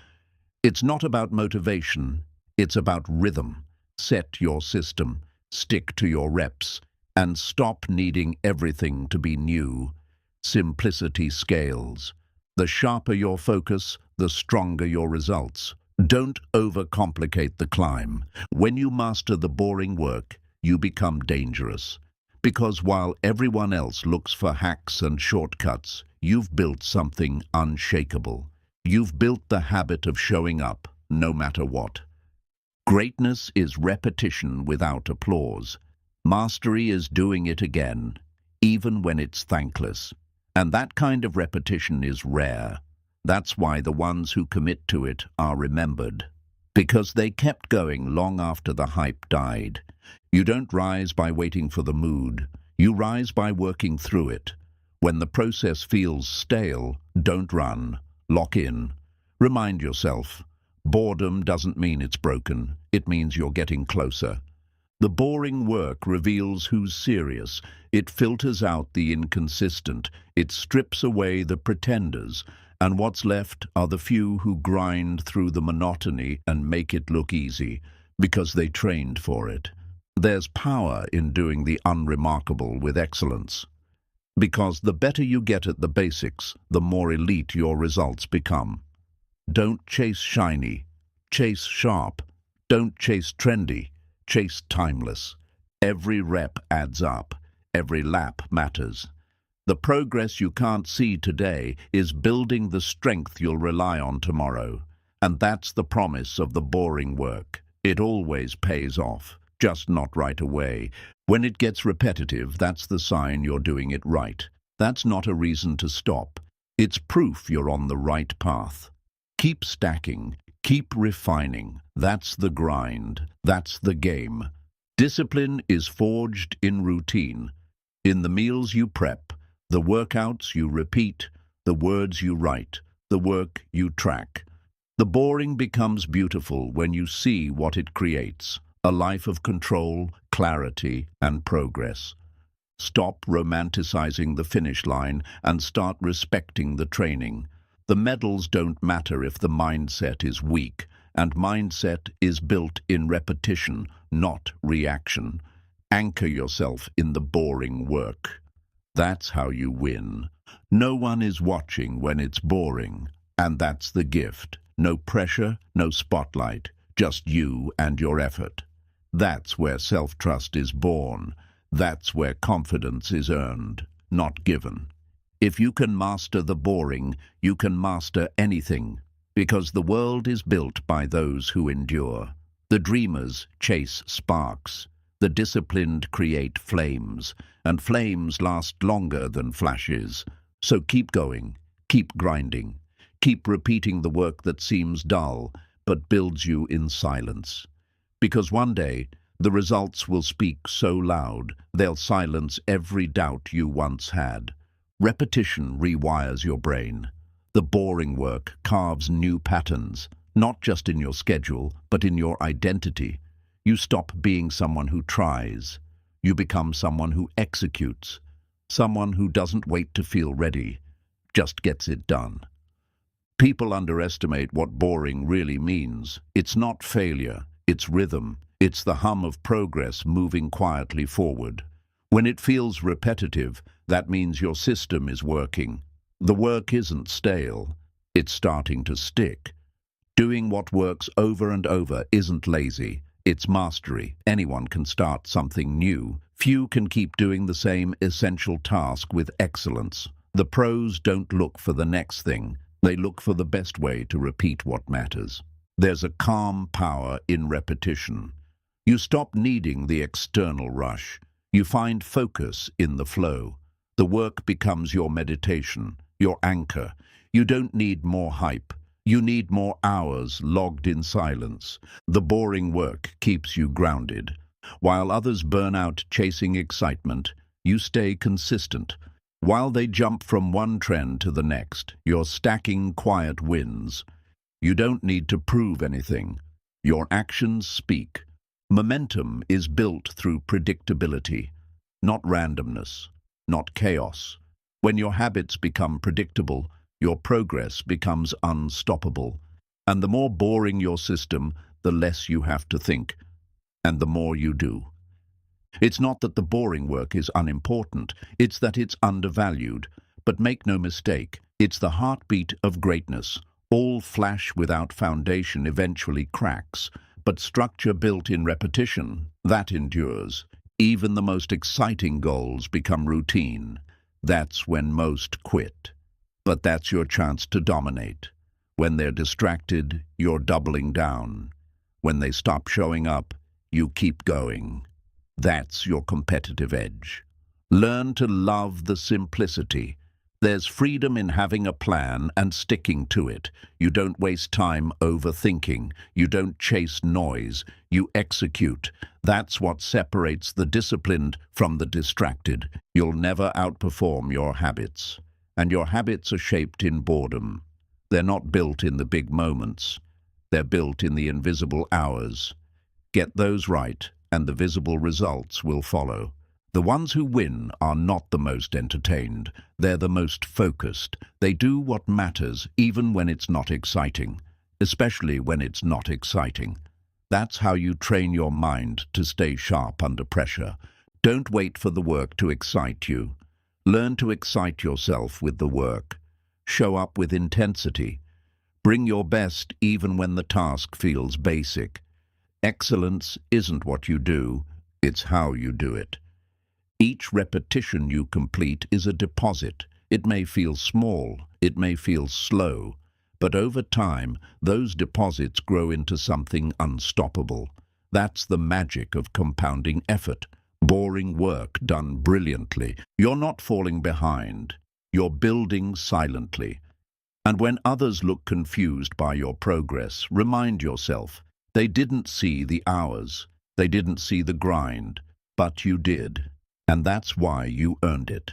It's not about motivation, it's about rhythm. Set your system, stick to your reps, and stop needing everything to be new. Simplicity scales. The sharper your focus, the stronger your results. Don't overcomplicate the climb. When you master the boring work, you become dangerous. Because while everyone else looks for hacks and shortcuts, you've built something unshakable. You've built the habit of showing up, no matter what. Greatness is repetition without applause. Mastery is doing it again, even when it's thankless. And that kind of repetition is rare. That's why the ones who commit to it are remembered. Because they kept going long after the hype died. You don't rise by waiting for the mood. You rise by working through it. When the process feels stale, don't run. Lock in. Remind yourself, boredom doesn't mean it's broken. It means you're getting closer. The boring work reveals who's serious. It filters out the inconsistent. It strips away the pretenders. And what's left are the few who grind through the monotony and make it look easy, because they trained for it. There's power in doing the unremarkable with excellence. Because the better you get at the basics, the more elite your results become. Don't chase shiny. Chase sharp. Don't chase trendy. Chase timeless. Every rep adds up. Every lap matters. The progress you can't see today is building the strength you'll rely on tomorrow. And that's the promise of the boring work. It always pays off, just not right away. When it gets repetitive, that's the sign you're doing it right. That's not a reason to stop. It's proof you're on the right path. Keep stacking. Keep refining. That's the grind. That's the game. Discipline is forged in routine. In the meals you prep, the workouts you repeat, the words you write, the work you track. The boring becomes beautiful when you see what it creates. A life of control, clarity, and progress. Stop romanticizing the finish line and start respecting the training. The medals don't matter if the mindset is weak, and mindset is built in repetition, not reaction. Anchor yourself in the boring work. That's how you win. No one is watching when it's boring, and that's the gift. No pressure, no spotlight, just you and your effort. That's where self-trust is born. That's where confidence is earned, not given. If you can master the boring, you can master anything, because the world is built by those who endure. The dreamers chase sparks. The disciplined create flames, and flames last longer than flashes. So keep going, keep grinding, keep repeating the work that seems dull, but builds you in silence. Because one day, the results will speak so loud, they'll silence every doubt you once had. Repetition rewires your brain. The boring work carves new patterns, not just in your schedule, but in your identity. You stop being someone who tries. You become someone who executes. Someone who doesn't wait to feel ready, just gets it done. People underestimate what boring really means. It's not failure, it's rhythm. It's the hum of progress moving quietly forward. When it feels repetitive, that means your system is working. The work isn't stale, it's starting to stick. Doing what works over and over isn't lazy, it's mastery. Anyone can start something new. Few can keep doing the same essential task with excellence. The pros don't look for the next thing, they look for the best way to repeat what matters. There's a calm power in repetition. You stop needing the external rush. You find focus in the flow. The work becomes your meditation, your anchor. You don't need more hype. You need more hours logged in silence. The boring work keeps you grounded. While others burn out chasing excitement, you stay consistent. While they jump from one trend to the next, you're stacking quiet wins. You don't need to prove anything. Your actions speak. Momentum is built through predictability, not randomness, not chaos. When your habits become predictable, your progress becomes unstoppable. And the more boring your system, the less you have to think, and the more you do. It's not that the boring work is unimportant, it's that it's undervalued. But make no mistake, it's the heartbeat of greatness. All flash without foundation eventually cracks, but structure built in repetition, that endures. Even the most exciting goals become routine. That's when most quit. But that's your chance to dominate. When they're distracted, you're doubling down. When they stop showing up, you keep going. That's your competitive edge. Learn to love the simplicity. There's freedom in having a plan and sticking to it. You don't waste time overthinking. You don't chase noise. You execute. That's what separates the disciplined from the distracted. You'll never outperform your habits. And your habits are shaped in boredom. They're not built in the big moments. They're built in the invisible hours. Get those right, and the visible results will follow. The ones who win are not the most entertained. They're the most focused. They do what matters, even when it's not exciting, especially when it's not exciting. That's how you train your mind to stay sharp under pressure. Don't wait for the work to excite you. Learn to excite yourself with the work. Show up with intensity. Bring your best even when the task feels basic. Excellence isn't what you do, it's how you do it. Each repetition you complete is a deposit. It may feel small, it may feel slow, but over time, those deposits grow into something unstoppable. That's the magic of compounding effort. Boring work done brilliantly. You're not falling behind. You're building silently. And when others look confused by your progress, remind yourself, they didn't see the hours, they didn't see the grind, but you did. And that's why you earned it.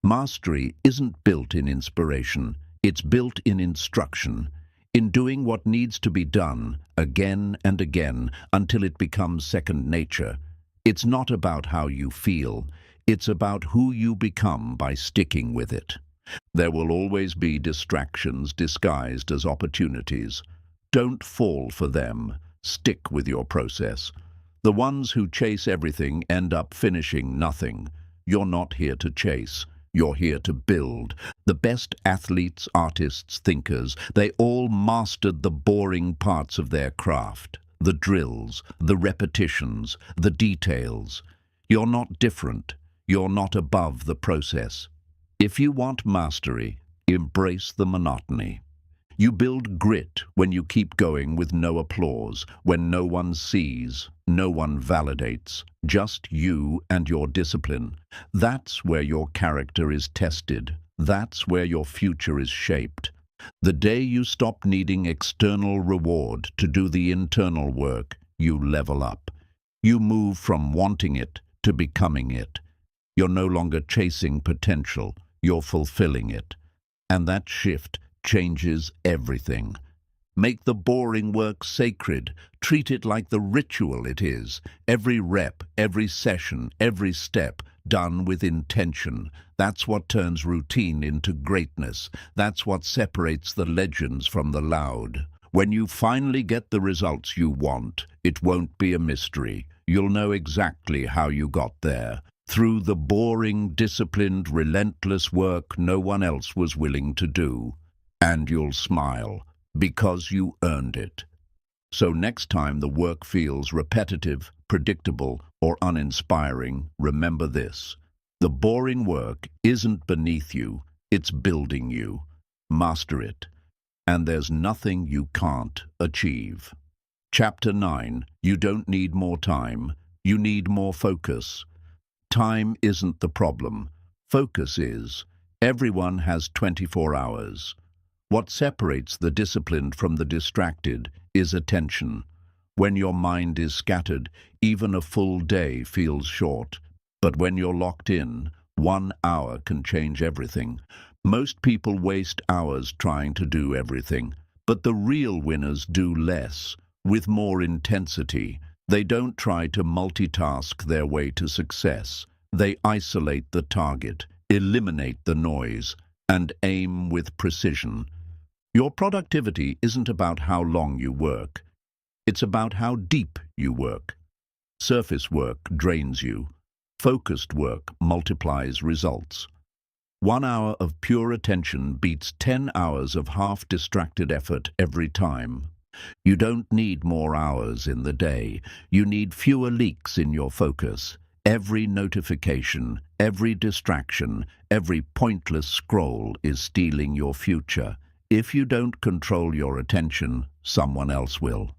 Mastery isn't built in inspiration, it's built in instruction, in doing what needs to be done again and again until it becomes second nature. It's not about how you feel, it's about who you become by sticking with it. There will always be distractions disguised as opportunities. Don't fall for them. Stick with your process. The ones who chase everything end up finishing nothing. You're not here to chase. You're here to build. The best athletes, artists, thinkers, they all mastered the boring parts of their craft. The drills, the repetitions, the details. You're not different. You're not above the process. If you want mastery, embrace the monotony. You build grit when you keep going with no applause, when no one sees, no one validates, just you and your discipline. That's where your character is tested. That's where your future is shaped. The day you stop needing external reward to do the internal work, you level up. You move from wanting it to becoming it. You're no longer chasing potential, you're fulfilling it. And that shift changes everything. Make the boring work sacred. Treat it like the ritual it is. Every rep, every session, every step, done with intention. That's what turns routine into greatness. That's what separates the legends from the loud. When you finally get the results you want, it won't be a mystery. You'll know exactly how you got there. Through the boring, disciplined, relentless work no one else was willing to do. And you'll smile, because you earned it. So next time the work feels repetitive, predictable, or uninspiring, remember this. The boring work isn't beneath you, it's building you. Master it, and there's nothing you can't achieve. Chapter 9. You don't need more time, you need more focus. Time isn't the problem, focus is. Everyone has 24 hours. What separates the disciplined from the distracted is attention. When your mind is scattered, even a full day feels short. But when you're locked in, 1 hour can change everything. Most people waste hours trying to do everything, but the real winners do less, with more intensity. They don't try to multitask their way to success. They isolate the target, eliminate the noise, and aim with precision. Your productivity isn't about how long you work. It's about how deep you work. Surface work drains you. Focused work multiplies results. 1 hour of pure attention beats 10 hours of half-distracted effort every time. You don't need more hours in the day. You need fewer leaks in your focus. Every notification, every distraction, every pointless scroll is stealing your future. If you don't control your attention, someone else will.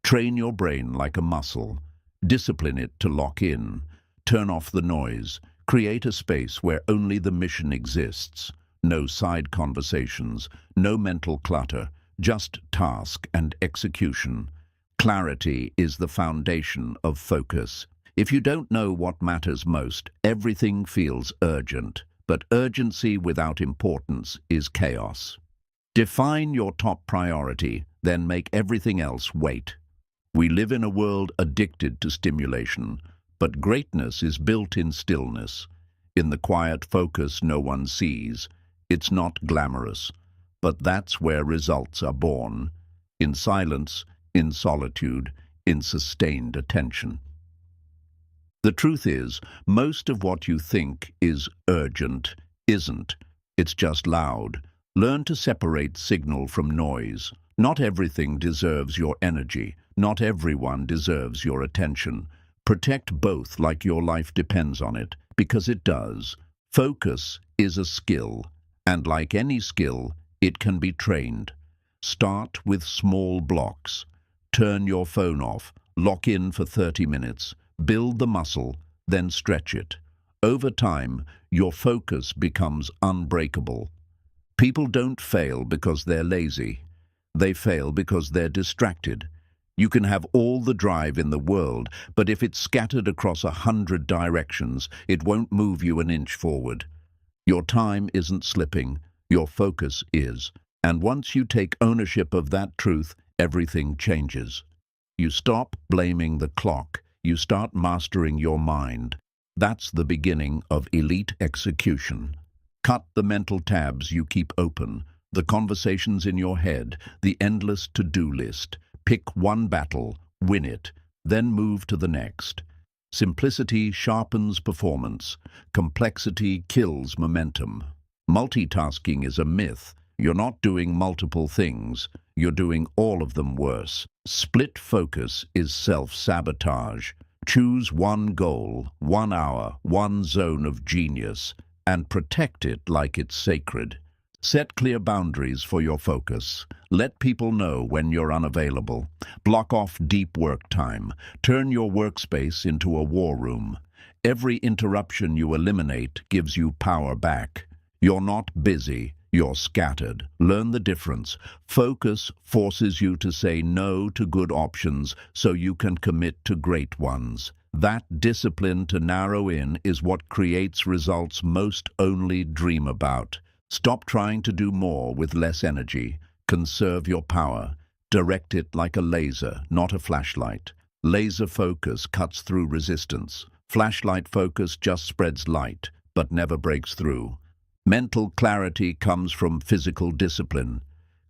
Train your brain like a muscle. Discipline it to lock in. Turn off the noise. Create a space where only the mission exists. no side conversations, no mental clutter, just task and execution. Clarity is the foundation of focus. If you don't know what matters most, everything feels urgent, but urgency without importance is chaos. Define your top priority, then make everything else wait. We live in a world addicted to stimulation, but greatness is built in stillness, in the quiet focus no one sees. It's not glamorous, but that's where results are born, in silence, in solitude, in sustained attention. The truth is, most of what you think is urgent isn't. It's just loud. Learn to separate signal from noise. Not everything deserves your energy. Not everyone deserves your attention. Protect both like your life depends on it, because it does. Focus is a skill, and like any skill, it can be trained. Start with small blocks. Turn your phone off. Lock in for 30 minutes. Build the muscle, then stretch it. Over time, your focus becomes unbreakable. People don't fail because they're lazy. They fail because they're distracted. You can have all the drive in the world, but if it's scattered across 100 directions, it won't move you an inch forward. Your time isn't slipping, your focus is. And once you take ownership of that truth, everything changes. You stop blaming the clock. You start mastering your mind. That's the beginning of elite execution. Cut the mental tabs you keep open, the conversations in your head, the endless to-do list. Pick one battle, win it, then move to the next. Simplicity sharpens performance. Complexity kills momentum. Multitasking is a myth. You're not doing multiple things. You're doing all of them worse. Split focus is self-sabotage. Choose one goal, 1 hour, one zone of genius, and protect it like it's sacred. Set clear boundaries for your focus. Let people know when you're unavailable. Block off deep work time. Turn your workspace into a war room. Every interruption you eliminate gives you power back. You're not busy. You're scattered. Learn the difference. Focus forces you to say no to good options so you can commit to great ones. That discipline to narrow in is what creates results most only dream about. Stop trying to do more with less energy. Conserve your power. Direct it like a laser, not a flashlight. Laser focus cuts through resistance. Flashlight focus just spreads light, but never breaks through. Mental clarity comes from physical discipline.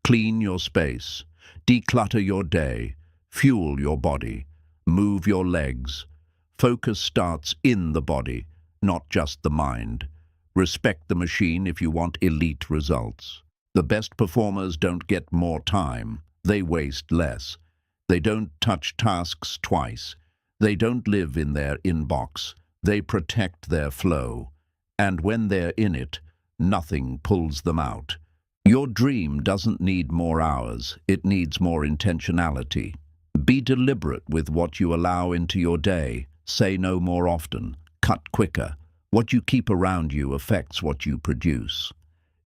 Clean your space. Declutter your day. Fuel your body. Move your legs. Focus starts in the body, not just the mind. Respect the machine if you want elite results. The best performers don't get more time. They waste less. They don't touch tasks twice. They don't live in their inbox. They protect their flow. And when they're in it, nothing pulls them out. Your dream doesn't need more hours. It needs more intentionality. Be deliberate with what you allow into your day. Say no more often. Cut quicker. What you keep around you affects what you produce.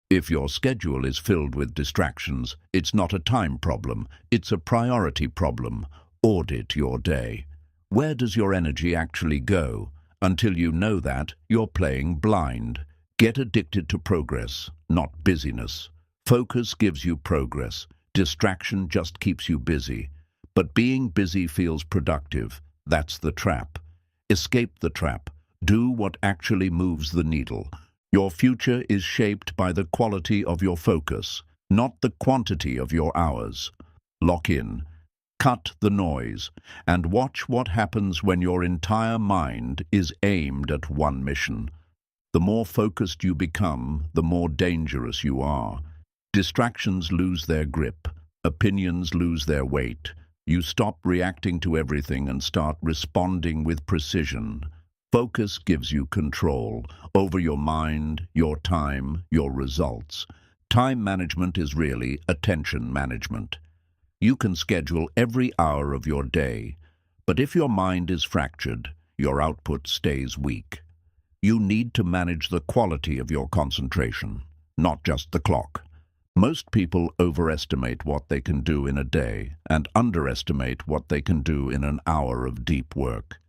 If your schedule is filled with distractions, it's not a time problem. It's a priority problem. Audit your day. Where does your energy actually go? Until you know that, you're playing blind. Get addicted to progress, not busyness. Focus gives you progress. Distraction just keeps you busy. But being busy feels productive. That's the trap. Escape the trap. Do what actually moves the needle. Your future is shaped by the quality of your focus, not the quantity of your hours. Lock in. Cut the noise, and watch what happens when your entire mind is aimed at one mission. The more focused you become, the more dangerous you are. Distractions lose their grip. Opinions lose their weight. You stop reacting to everything and start responding with precision. Focus gives you control over your mind, your time, your results. Time management is really attention management. You can schedule every hour of your day, but if your mind is fractured, your output stays weak. You need to manage the quality of your concentration. not just the clock. Most people overestimate what they can do in a day and underestimate what they can do in an hour of deep work.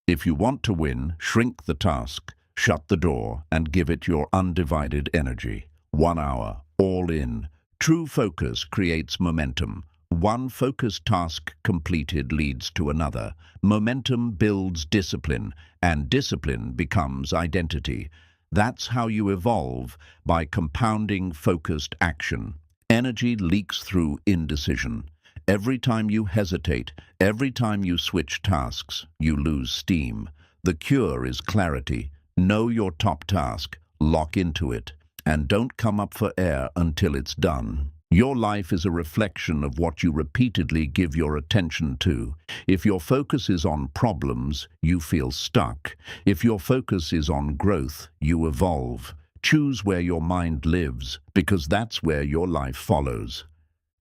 If you want to win, shrink the task, shut the door, and give it your undivided energy. 1 hour, all in. True focus creates momentum. One focused task completed leads to another. Momentum builds discipline, and discipline becomes identity. That's how you evolve, by compounding focused action. Energy leaks through indecision. Every time you hesitate, every time you switch tasks, you lose steam. The cure is clarity. Know your top task, lock into it, and don't come up for air until it's done. Your life is a reflection of what you repeatedly give your attention to. If your focus is on problems, you feel stuck. If your focus is on growth, you evolve. Choose where your mind lives, because that's where your life follows.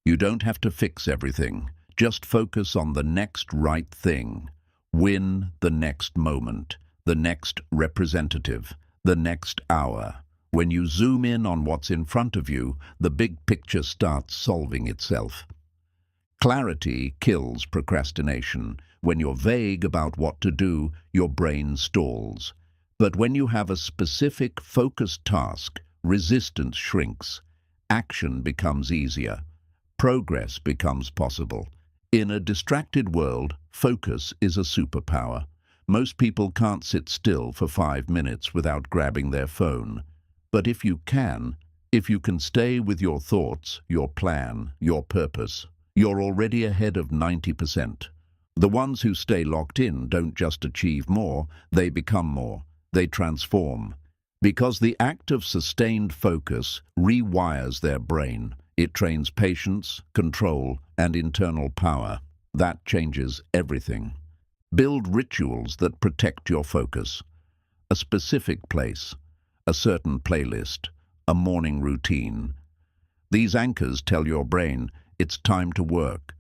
You don't have to fix everything. Just focus on the next right thing. Win the next moment, the next representative, the next hour. When you zoom in on what's in front of you, the big picture starts solving itself. Clarity kills procrastination. When you're vague about what to do, your brain stalls. But when you have a specific, focused task, resistance shrinks. Action becomes easier. Progress becomes possible. In a distracted world, focus is a superpower. Most people can't sit still for 5 minutes without grabbing their phone. But if you can stay with your thoughts, your plan, your purpose, you're already ahead of 90%. The ones who stay locked in don't just achieve more, they become more. They transform. Because the act of sustained focus rewires their brain. It trains patience, control, and internal power. That changes everything. Build rituals that protect your focus. A specific place, a certain playlist, a morning routine. These anchors tell your brain it's time to work.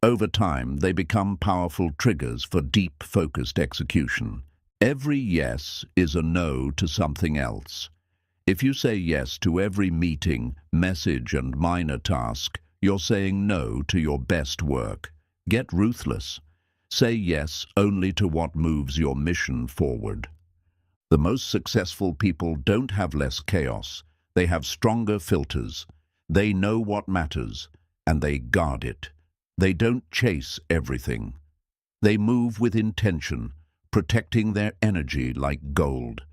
Over time, they become powerful triggers for deep, focused execution. Every yes is a no to something else. If you say yes to every meeting, message, and minor task, you're saying no to your best work. Get ruthless. Say yes only to what moves your mission forward. The most successful people don't have less chaos. They have stronger filters. They know what matters, and they guard it. They don't chase everything. They move with intention, protecting their energy like gold.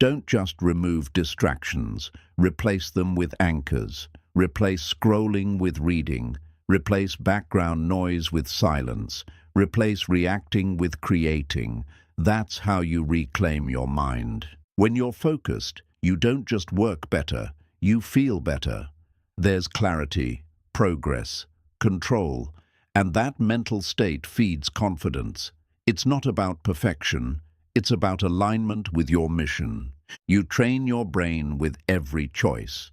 Don't just remove distractions. Replace them with anchors. Replace scrolling with reading. Replace background noise with silence. Replace reacting with creating. That's how you reclaim your mind. When you're focused, you don't just work better, you feel better. There's clarity, progress, control, and that mental state feeds confidence. It's not about perfection, it's about alignment with your mission. You train your brain with every choice.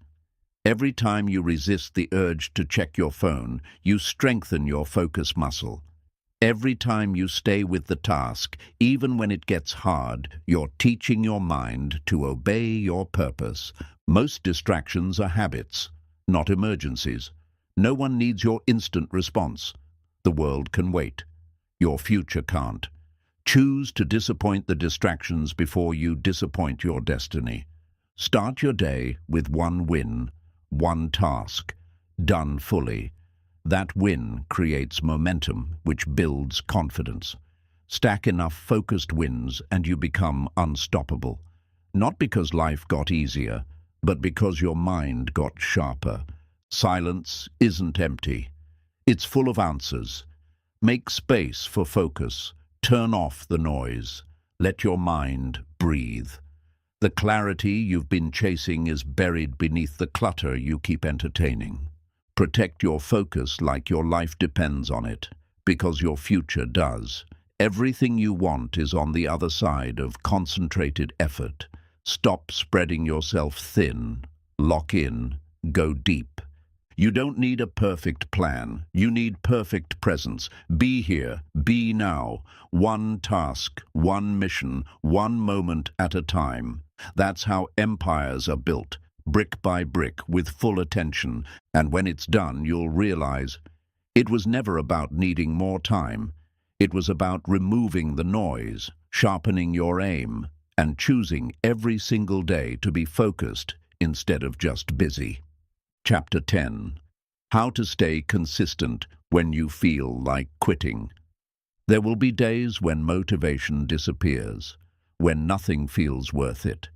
Every time you resist the urge to check your phone, you strengthen your focus muscle. Every time you stay with the task, even when it gets hard, you're teaching your mind to obey your purpose. Most distractions are habits, not emergencies. No one needs your instant response. The world can wait. Your future can't. Choose to disappoint the distractions before you disappoint your destiny. Start your day with one win, one task, done fully. That win creates momentum, which builds confidence. Stack enough focused wins and you become unstoppable. Not because life got easier, but because your mind got sharper. Silence isn't empty. It's full of answers. Make space for focus. Turn off the noise. Let your mind breathe. The clarity you've been chasing is buried beneath the clutter you keep entertaining. Protect your focus like your life depends on it, because your future does. Everything you want is on the other side of concentrated effort. Stop spreading yourself thin. Lock in. Go deep. You don't need a perfect plan. You need perfect presence. Be here. Be now. One task, one mission, one moment at a time. That's how empires are built. brick by brick, with full attention, and when it's done, you'll realize it was never about needing more time. It was about removing the noise, sharpening your aim, and choosing every single day to be focused instead of just busy. Chapter 10. How to stay consistent when you feel like quitting. There will be days when motivation disappears, when nothing feels worth it,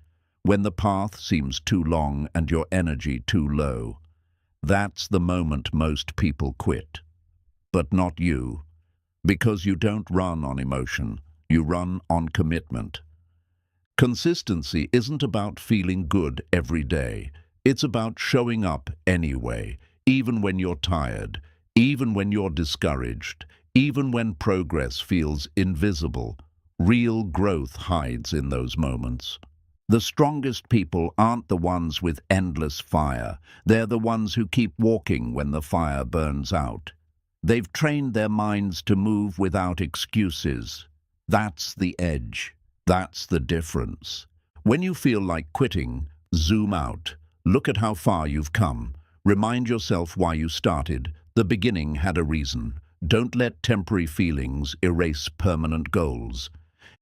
when the path seems too long and your energy too low. That's the moment most people quit. But not you, because you don't run on emotion, you run on commitment. Consistency isn't about feeling good every day. It's about showing up anyway, even when you're tired, even when you're discouraged, even when progress feels invisible. Real growth hides in those moments. The strongest people aren't the ones with endless fire. They're the ones who keep walking when the fire burns out. They've trained their minds to move without excuses. That's the edge. That's the difference. When you feel like quitting, zoom out. Look at how far you've come. Remind yourself why you started. The beginning had a reason. Don't let temporary feelings erase permanent goals.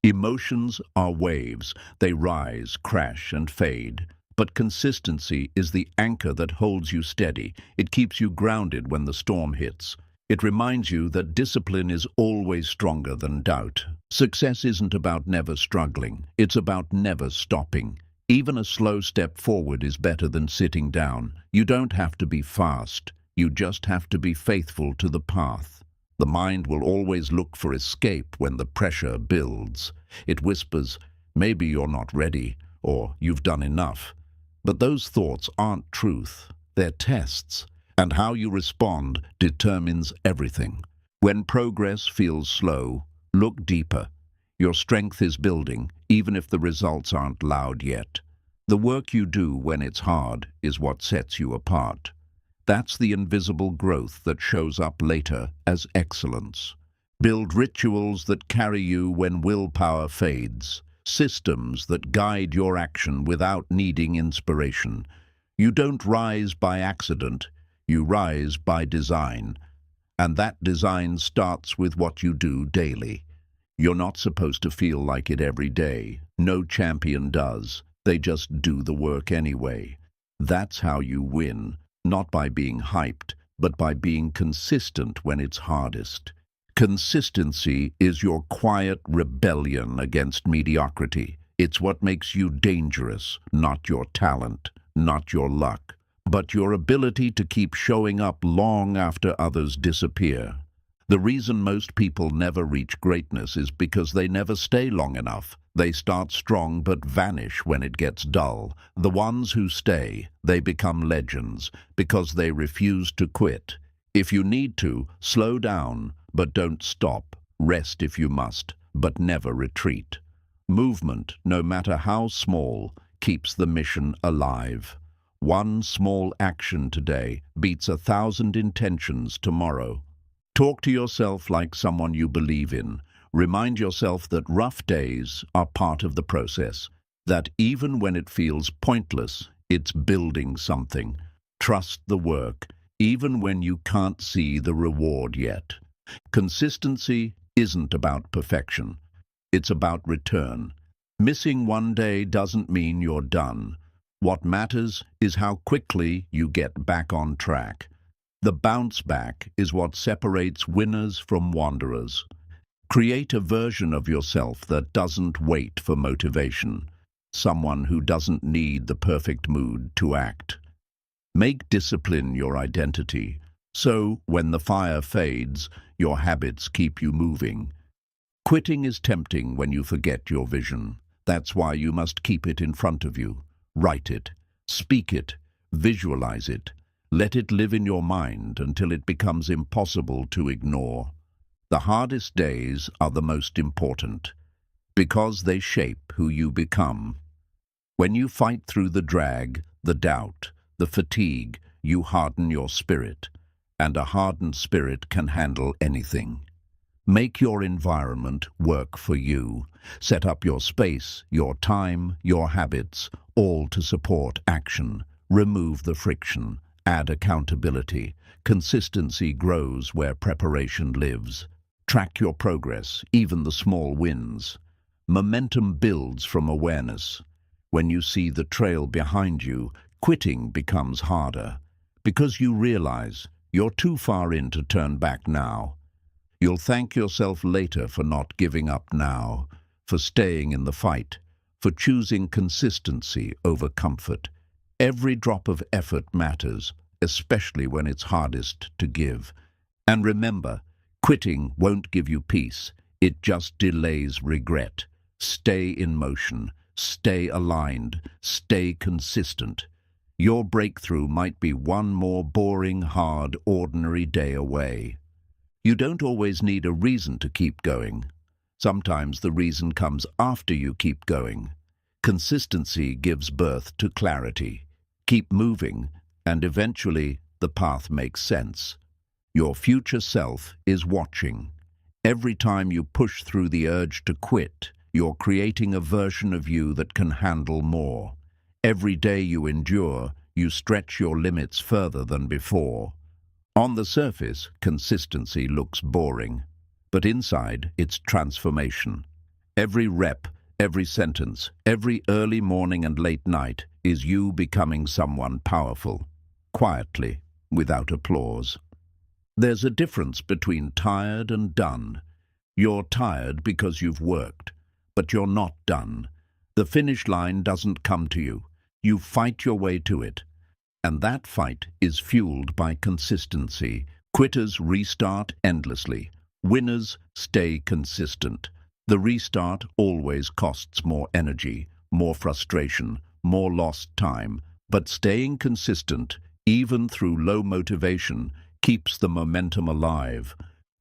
Emotions are waves. They rise, crash, and fade. But consistency is the anchor that holds you steady. It keeps you grounded when the storm hits. It reminds you that discipline is always stronger than doubt. Success isn't about never struggling. It's about never stopping. Even a slow step forward is better than sitting down. You don't have to be fast. You just have to be faithful to the path. The mind will always look for escape when the pressure builds. It whispers, maybe you're not ready, or you've done enough. But those thoughts aren't truth. They're tests. And how you respond determines everything. When progress feels slow, look deeper. Your strength is building, even if the results aren't loud yet. The work you do when it's hard is what sets you apart. That's the invisible growth that shows up later as excellence. Build rituals that carry you when willpower fades. Systems that guide your action without needing inspiration. You don't rise by accident. You rise by design, and that design starts with what you do daily. You're not supposed to feel like it every day. No champion does. They just do the work anyway. That's how you win, not by being hyped, but by being consistent when it's hardest. Consistency is your quiet rebellion against mediocrity. It's what makes you dangerous, not your talent, not your luck, but your ability to keep showing up long after others disappear. The reason most people never reach greatness is because they never stay long enough. They start strong but vanish when it gets dull. The ones who stay, they become legends because they refuse to quit. If you need to, slow down, but don't stop. Rest if you must, but never retreat. Movement, no matter how small, keeps the mission alive. One small action today beats 1,000 intentions tomorrow. Talk to yourself like someone you believe in. Remind yourself that rough days are part of the process, that even when it feels pointless, it's building something. Trust the work, even when you can't see the reward yet. Consistency isn't about perfection. It's about return. Missing one day doesn't mean you're done. What matters is how quickly you get back on track. The bounce back is what separates winners from wanderers. Create a version of yourself that doesn't wait for motivation, someone who doesn't need the perfect mood to act. Make discipline your identity, so when the fire fades, your habits keep you moving. Quitting is tempting when you forget your vision. That's why you must keep it in front of you. Write it, speak it, visualize it. Let it live in your mind until it becomes impossible to ignore. The hardest days are the most important, because they shape who you become. When you fight through the drag, the doubt, the fatigue, you harden your spirit, and a hardened spirit can handle anything. Make your environment work for you. Set up your space, your time, your habits, all to support action. Remove the friction. Add accountability. Consistency grows where preparation lives. Track your progress, even the small wins. Momentum builds from awareness. When you see the trail behind you, quitting becomes harder, because you realize you're too far in to turn back now. You'll thank yourself later for not giving up now, for staying in the fight, for choosing consistency over comfort. Every drop of effort matters, especially when it's hardest to give. And remember, quitting won't give you peace. It just delays regret. Stay in motion. Stay aligned. Stay consistent. Your breakthrough might be one more boring, hard, ordinary day away. You don't always need a reason to keep going. Sometimes the reason comes after you keep going. Consistency gives birth to clarity. Keep moving, and eventually the path makes sense. Your future self is watching. Every time you push through the urge to quit, you're creating a version of you that can handle more. Every day you endure, you stretch your limits further than before. On the surface, consistency looks boring, but inside, it's transformation. Every rep, every sentence, every early morning and late night is you becoming someone powerful, quietly, without applause. There's a difference between tired and done. You're tired because you've worked, but you're not done. The finish line doesn't come to you. You fight your way to it. And that fight is fueled by consistency. Quitters restart endlessly. Winners stay consistent. The restart always costs more energy, more frustration, more lost time. But staying consistent, even through low motivation, keeps the momentum alive.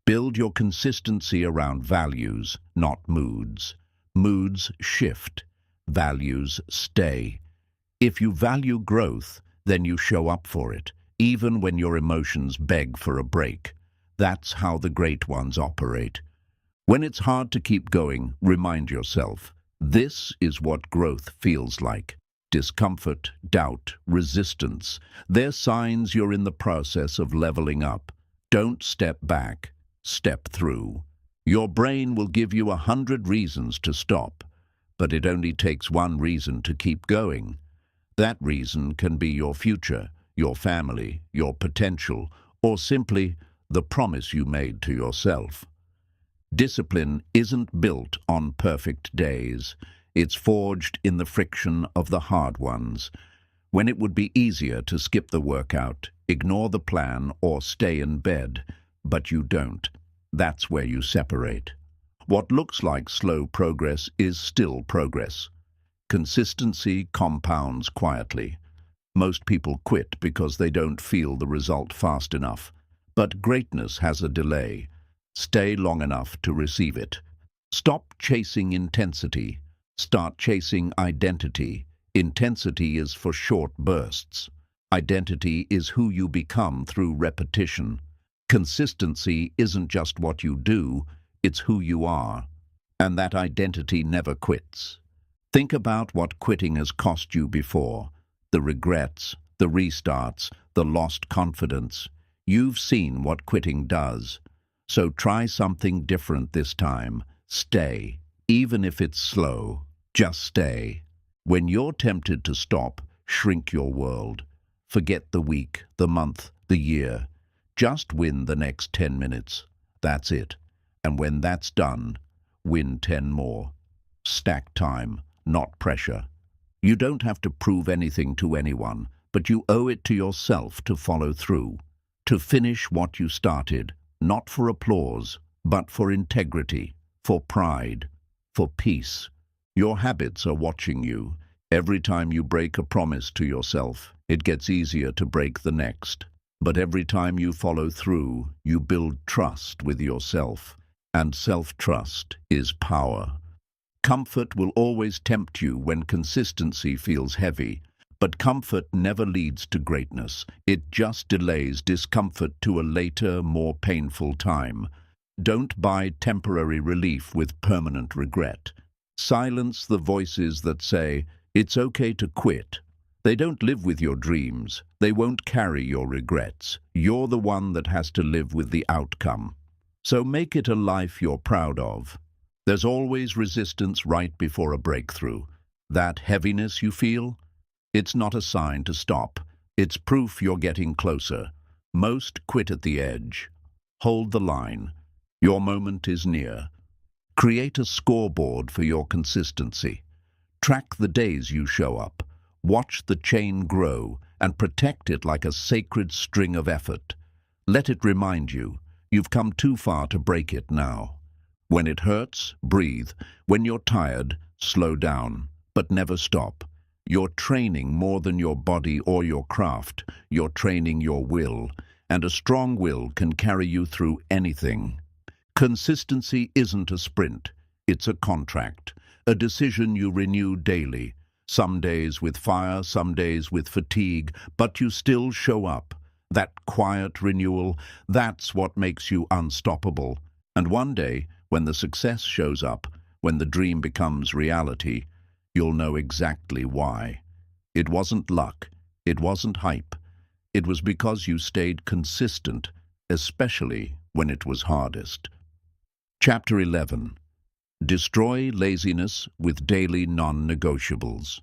Build your consistency around values, not moods. Moods shift. Values stay. If you value growth, then you show up for it, even when your emotions beg for a break. That's how the great ones operate. When it's hard to keep going, remind yourself, this is what growth feels like. Discomfort, doubt, resistance. They're signs you're in the process of leveling up. Don't step back, step through. Your brain will give you 100 reasons to stop, but it only takes one reason to keep going. That reason can be your future, your family, your potential, or simply the promise you made to yourself. Discipline isn't built on perfect days. It's forged in the friction of the hard ones. When it would be easier to skip the workout, ignore the plan, or stay in bed, but you don't. That's where you separate. What looks like slow progress is still progress. Consistency compounds quietly. Most people quit because they don't feel the result fast enough. But greatness has a delay. Stay long enough to receive it. Stop chasing intensity. Start chasing identity. Intensity is for short bursts. Identity is who you become through repetition. Consistency isn't just what you do, it's who you are. And that identity never quits. Think about what quitting has cost you before. The regrets, the restarts, the lost confidence. You've seen what quitting does. So try something different this time. Stay. Even if it's slow, just stay. When you're tempted to stop, shrink your world. Forget the week, the month, the year. Just win the next 10 minutes. That's it. And when that's done, win 10 more. Stack time, not pressure. You don't have to prove anything to anyone, but you owe it to yourself to follow through, to finish what you started, not for applause, but for integrity, for pride, for peace. Your habits are watching you. Every time you break a promise to yourself, it gets easier to break the next. But every time you follow through, you build trust with yourself, and self-trust is power. Comfort will always tempt you when consistency feels heavy, but comfort never leads to greatness. It just delays discomfort to a later, more painful time. Don't buy temporary relief with permanent regret. Silence the voices that say, "It's okay to quit." They don't live with your dreams. They won't carry your regrets. You're the one that has to live with the outcome. So make it a life you're proud of. There's always resistance right before a breakthrough. That heaviness you feel? It's not a sign to stop. It's proof you're getting closer. Most quit at the edge. Hold the line. Your moment is near. Create a scoreboard for your consistency. Track the days you show up. Watch the chain grow and protect it like a sacred string of effort. Let it remind you, you've come too far to break it now. When it hurts, breathe. When you're tired, slow down, but never stop. You're training more than your body or your craft. You're training your will, and a strong will can carry you through anything. Consistency isn't a sprint. It's a contract, a decision you renew daily. Some days with fire, some days with fatigue, but you still show up. That quiet renewal, that's what makes you unstoppable. And one day, when the success shows up, when the dream becomes reality, you'll know exactly why. It wasn't luck. It wasn't hype. It was because you stayed consistent, especially when it was hardest. Chapter 11. Destroy laziness with daily non-negotiables.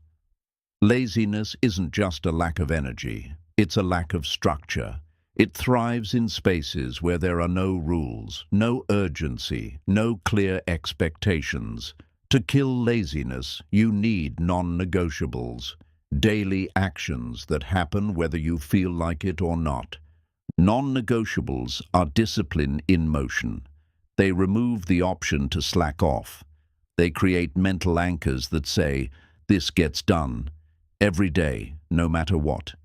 Laziness isn't just a lack of energy, it's a lack of structure. It thrives in spaces where there are no rules, no urgency, no clear expectations. To kill laziness, you need non-negotiables, daily actions that happen whether you feel like it or not. Non-negotiables are discipline in motion. They remove the option to slack off. They create mental anchors that say, this gets done, every day, no matter what.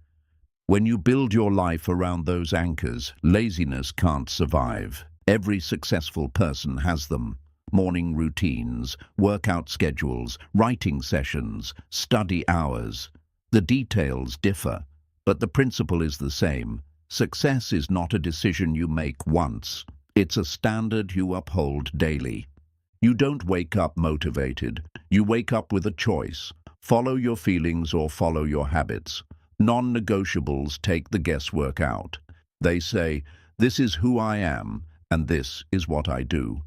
When you build your life around those anchors, laziness can't survive. Every successful person has them. Morning routines, workout schedules, writing sessions, study hours. The details differ, but the principle is the same. Success is not a decision you make once. It's a standard you uphold daily. You don't wake up motivated. You wake up with a choice. Follow your feelings or follow your habits. Non-negotiables take the guesswork out. They say, this is who I am, and this is what I do.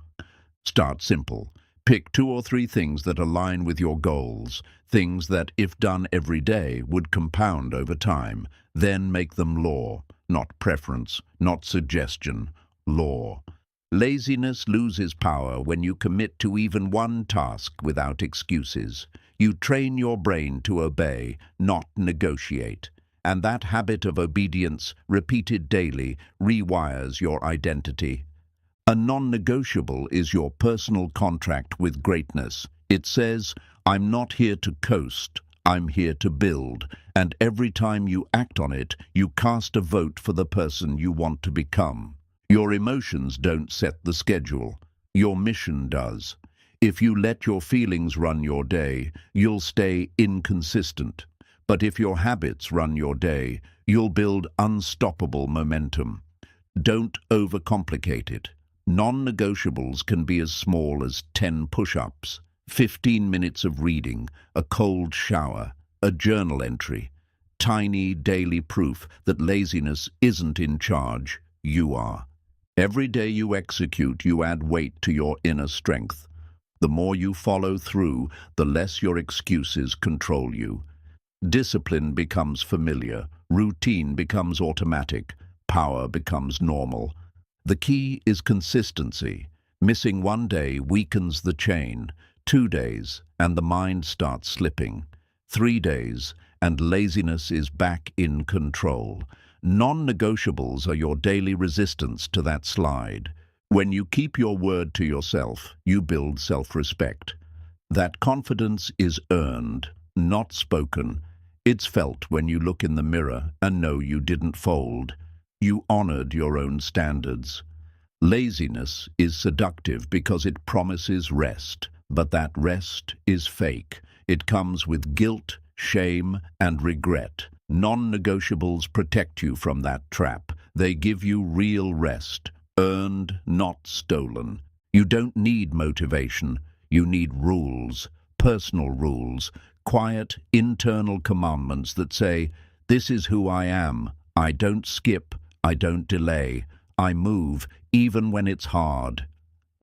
Start simple. Pick 2 or 3 things that align with your goals, things that, if done every day, would compound over time. Then make them law, not preference, not suggestion. Law. Laziness loses power when you commit to even one task without excuses. You train your brain to obey, not negotiate. And that habit of obedience, repeated daily, rewires your identity. A non-negotiable is your personal contract with greatness. It says, I'm not here to coast, I'm here to build. And every time you act on it, you cast a vote for the person you want to become. Your emotions don't set the schedule. Your mission does. If you let your feelings run your day, you'll stay inconsistent. But if your habits run your day, you'll build unstoppable momentum. Don't overcomplicate it. Non-negotiables can be as small as 10 push-ups, 15 minutes of reading, a cold shower, a journal entry. Tiny daily proof that laziness isn't in charge, you are. Every day you execute, you add weight to your inner strength. The more you follow through, the less your excuses control you. Discipline becomes familiar, routine becomes automatic, power becomes normal. The key is consistency. Missing one day weakens the chain. 2 days, and the mind starts slipping. 3 days, and laziness is back in control. Non-negotiables are your daily resistance to that slide. When you keep your word to yourself, you build self-respect. That confidence is earned, not spoken. It's felt when you look in the mirror and know you didn't fold. You honored your own standards. Laziness is seductive because it promises rest, but that rest is fake. It comes with guilt, shame, and regret. Non-negotiables protect you from that trap. They give you real rest, earned, not stolen. You don't need motivation. You need rules, personal rules, quiet, internal commandments that say, "This is who I am. I don't skip, I don't delay. I move, even when it's hard."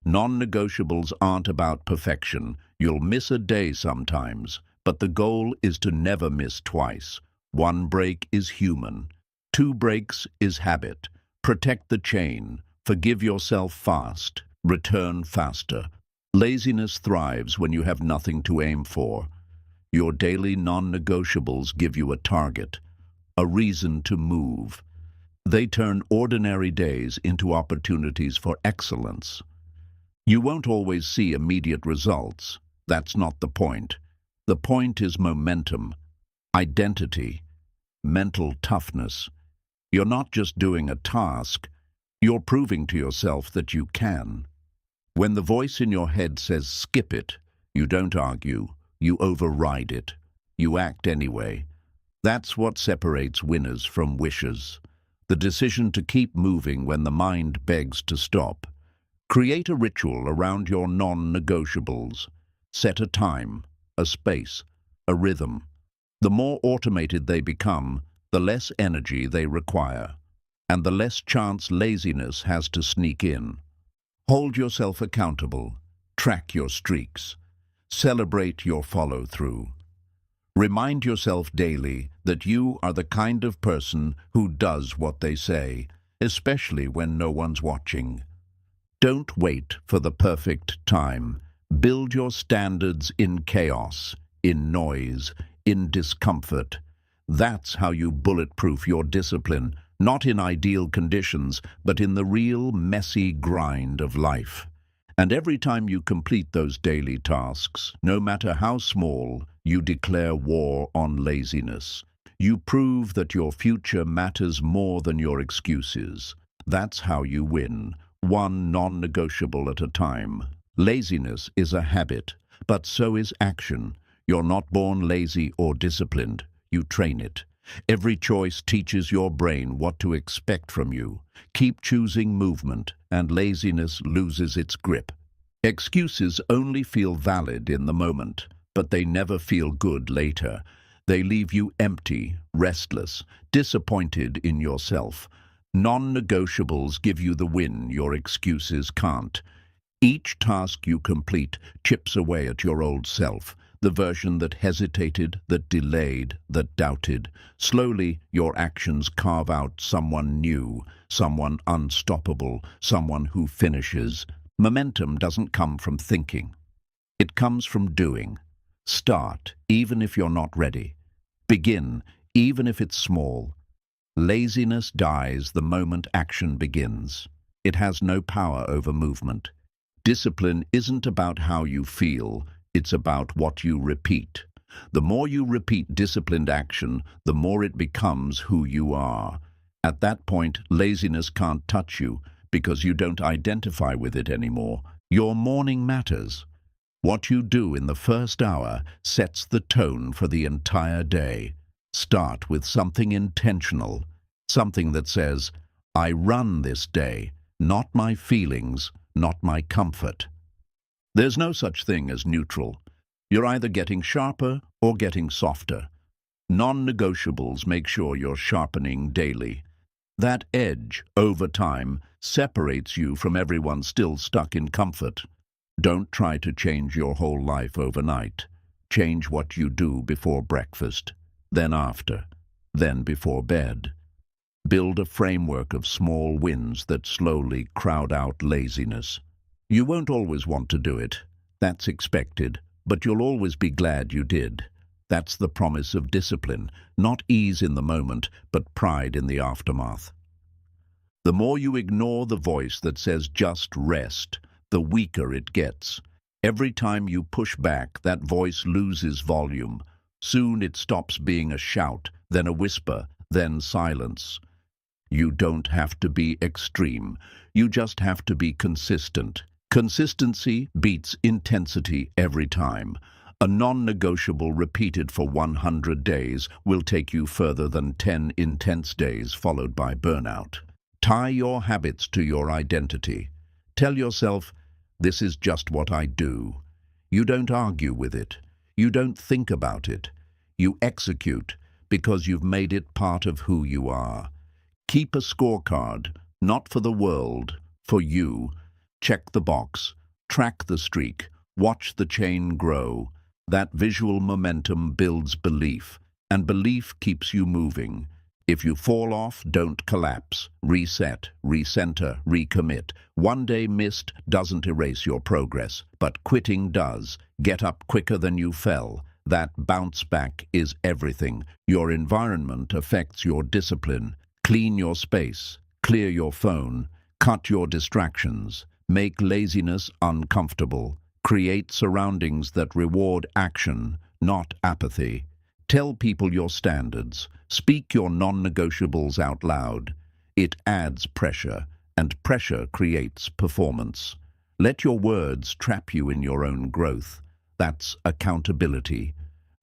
Non-negotiables aren't about perfection. You'll miss a day sometimes, but the goal is to never miss twice. One break is human. Two breaks is habit. Protect the chain. Forgive yourself fast. Return faster. Laziness thrives when you have nothing to aim for. Your daily non-negotiables give you a target, a reason to move. They turn ordinary days into opportunities for excellence. You won't always see immediate results. That's not the point. The point is momentum, identity, mental toughness. You're not just doing a task, you're proving to yourself that you can. When the voice in your head says skip it, you don't argue, you override it. You act anyway. That's what separates winners from wishers. The decision to keep moving when the mind begs to stop. Create a ritual around your non-negotiables. Set a time, a space, a rhythm. The more automated they become, the less energy they require, and the less chance laziness has to sneak in. Hold yourself accountable. Track your streaks. Celebrate your follow-through. Remind yourself daily that you are the kind of person who does what they say, especially when no one's watching. Don't wait for the perfect time. Build your standards in chaos, in noise, in discomfort. That's how you bulletproof your discipline, not in ideal conditions, but in the real messy grind of life. And every time you complete those daily tasks, no matter how small, you declare war on laziness. You prove that your future matters more than your excuses. That's how you win, one non-negotiable at a time. Laziness is a habit, but so is action. You're not born lazy or disciplined. You train it. Every choice teaches your brain what to expect from you. Keep choosing movement, and laziness loses its grip. Excuses only feel valid in the moment, but they never feel good later. They leave you empty, restless, disappointed in yourself. Non-negotiables give you the win your excuses can't. Each task you complete chips away at your old self, the version that hesitated, that delayed, that doubted. Slowly, your actions carve out someone new, someone unstoppable, someone who finishes. Momentum doesn't come from thinking. It comes from doing. Start, even if you're not ready. Begin, even if it's small. Laziness dies the moment action begins. It has no power over movement. Discipline isn't about how you feel, it's about what you repeat. The more you repeat disciplined action, the more it becomes who you are. At that point, laziness can't touch you because you don't identify with it anymore. Your morning matters. What you do in the first hour sets the tone for the entire day. Start with something intentional, something that says, "I run this day, not my feelings, not my comfort." There's no such thing as neutral. You're either getting sharper or getting softer. Non-negotiables make sure you're sharpening daily. That edge, over time, separates you from everyone still stuck in comfort. Don't try to change your whole life overnight. Change what you do before breakfast, then after, then before bed. Build a framework of small wins that slowly crowd out laziness. You won't always want to do it. That's expected, but you'll always be glad you did. That's the promise of discipline, not ease in the moment, but pride in the aftermath. The more you ignore the voice that says just rest, the weaker it gets. Every time you push back, that voice loses volume. Soon it stops being a shout, then a whisper, then silence. You don't have to be extreme. You just have to be consistent. Consistency beats intensity every time. A non-negotiable repeated for 100 days will take you further than 10 intense days followed by burnout. Tie your habits to your identity. Tell yourself, "This is just what I do." You don't argue with it. You don't think about it. You execute because you've made it part of who you are. Keep a scorecard, not for the world, for you. Check the box, track the streak, watch the chain grow. That visual momentum builds belief, and belief keeps you moving. If you fall off, don't collapse. Reset, recenter, recommit. One day missed doesn't erase your progress, but quitting does. Get up quicker than you fell. That bounce back is everything. Your environment affects your discipline. Clean your space, clear your phone, cut your distractions, make laziness uncomfortable. Create surroundings that reward action, not apathy. Tell people your standards. Speak your non-negotiables out loud. It adds pressure, and pressure creates performance. Let your words trap you in your own growth. That's accountability.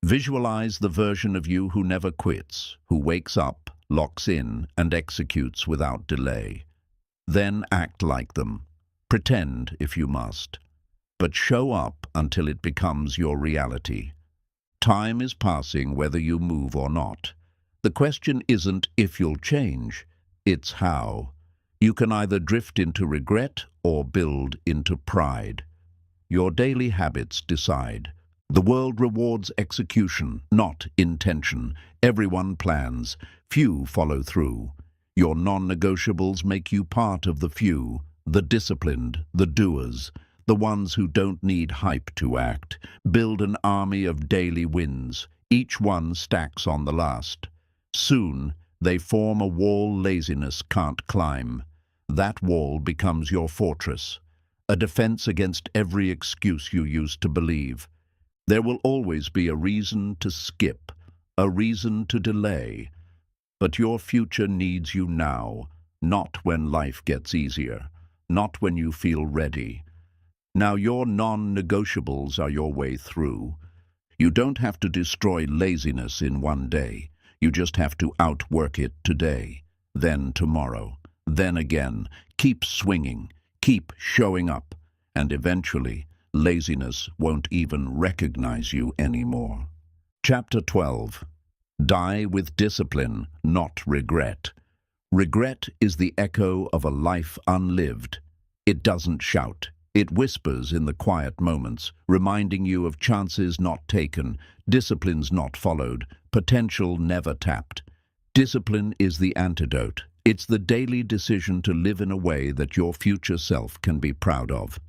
Visualize the version of you who never quits, who wakes up, locks in, and executes without delay. Then act like them. Pretend if you must. But show up until it becomes your reality. Time is passing whether you move or not. The question isn't if you'll change, it's how. You can either drift into regret or build into pride. Your daily habits decide. The world rewards execution, not intention. Everyone plans. Few follow through. Your non-negotiables make you part of the few, the disciplined, the doers, the ones who don't need hype to act. Build an army of daily wins. Each one stacks on the last. Soon, they form a wall laziness can't climb. That wall becomes your fortress, a defense against every excuse you used to believe. There will always be a reason to skip, a reason to delay. But your future needs you now, not when life gets easier, not when you feel ready. Now your non-negotiables are your way through. You don't have to destroy laziness in one day. You just have to outwork it today, then tomorrow, then again. Keep swinging, keep showing up, and eventually, laziness won't even recognize you anymore. Chapter 12. Die with discipline, not regret. Regret is the echo of a life unlived. It doesn't shout. It whispers in the quiet moments, reminding you of chances not taken, disciplines not followed, potential never tapped. Discipline is the antidote. It's the daily decision to live in a way that your future self can be proud of.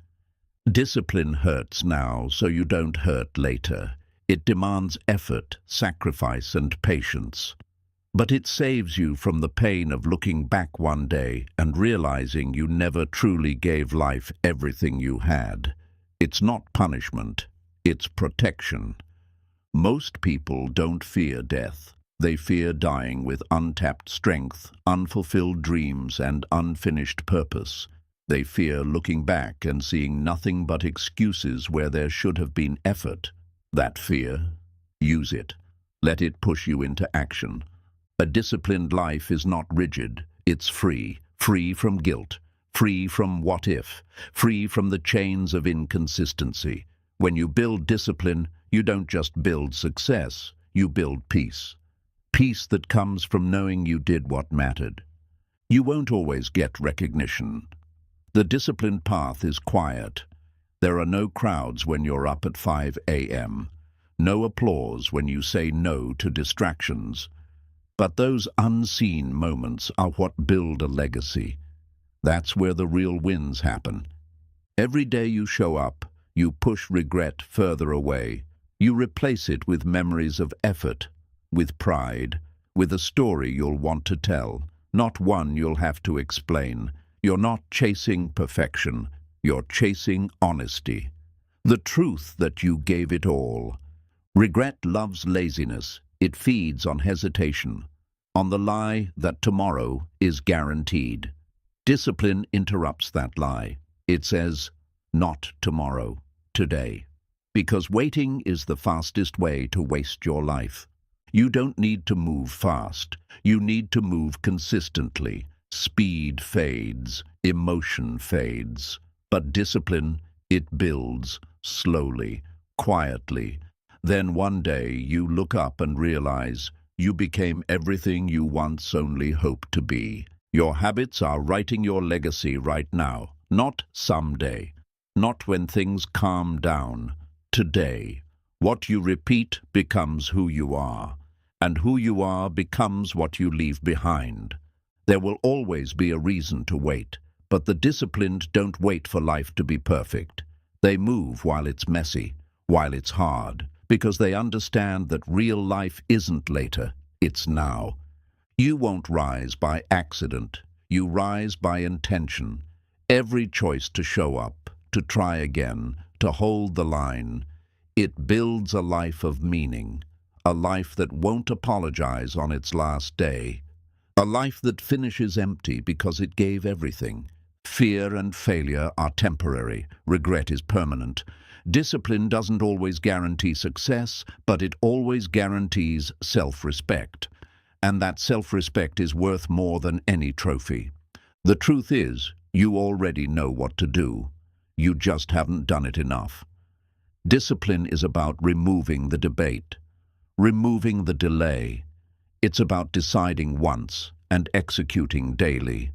Discipline hurts now, so you don't hurt later. It demands effort, sacrifice, and patience. But it saves you from the pain of looking back one day and realizing you never truly gave life everything you had. It's not punishment, it's protection. Most people don't fear death. They fear dying with untapped strength, unfulfilled dreams, and unfinished purpose. They fear looking back and seeing nothing but excuses where there should have been effort. That fear, use it. Let it push you into action. A disciplined life is not rigid, it's free. Free from guilt, free from what if, free from the chains of inconsistency. When you build discipline, you don't just build success, you build peace. Peace that comes from knowing you did what mattered. You won't always get recognition. The disciplined path is quiet. There are no crowds when you're up at 5 a.m. No applause when you say no to distractions. But those unseen moments are what build a legacy. That's where the real wins happen. Every day you show up, you push regret further away. You replace it with memories of effort, with pride, with a story you'll want to tell, not one you'll have to explain. You're not chasing perfection, you're chasing honesty. The truth that you gave it all. Regret loves laziness. It feeds on hesitation, on the lie that tomorrow is guaranteed. Discipline interrupts that lie. It says, not tomorrow, today. Because waiting is the fastest way to waste your life. You don't need to move fast. You need to move consistently. Speed fades, emotion fades. But discipline, it builds, slowly, quietly. Then one day you look up and realize you became everything you once only hoped to be. Your habits are writing your legacy right now, not someday, not when things calm down. Today, what you repeat becomes who you are, and who you are becomes what you leave behind. There will always be a reason to wait, but the disciplined don't wait for life to be perfect. They move while it's messy, while it's hard, because they understand that real life isn't later, it's now. You won't rise by accident. You rise by intention. Every choice to show up, to try again, to hold the line, it builds a life of meaning, a life that won't apologize on its last day, a life that finishes empty because it gave everything. Fear and failure are temporary. Regret is permanent. Discipline doesn't always guarantee success, but it always guarantees self-respect. And that self-respect is worth more than any trophy. The truth is, you already know what to do. You just haven't done it enough. Discipline is about removing the debate, removing the delay. It's about deciding once and executing daily.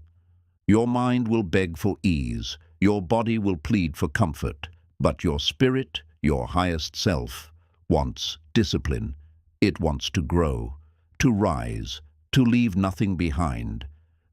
Your mind will beg for ease, your body will plead for comfort, but your spirit, your highest self, wants discipline. It wants to grow, to rise, to leave nothing behind.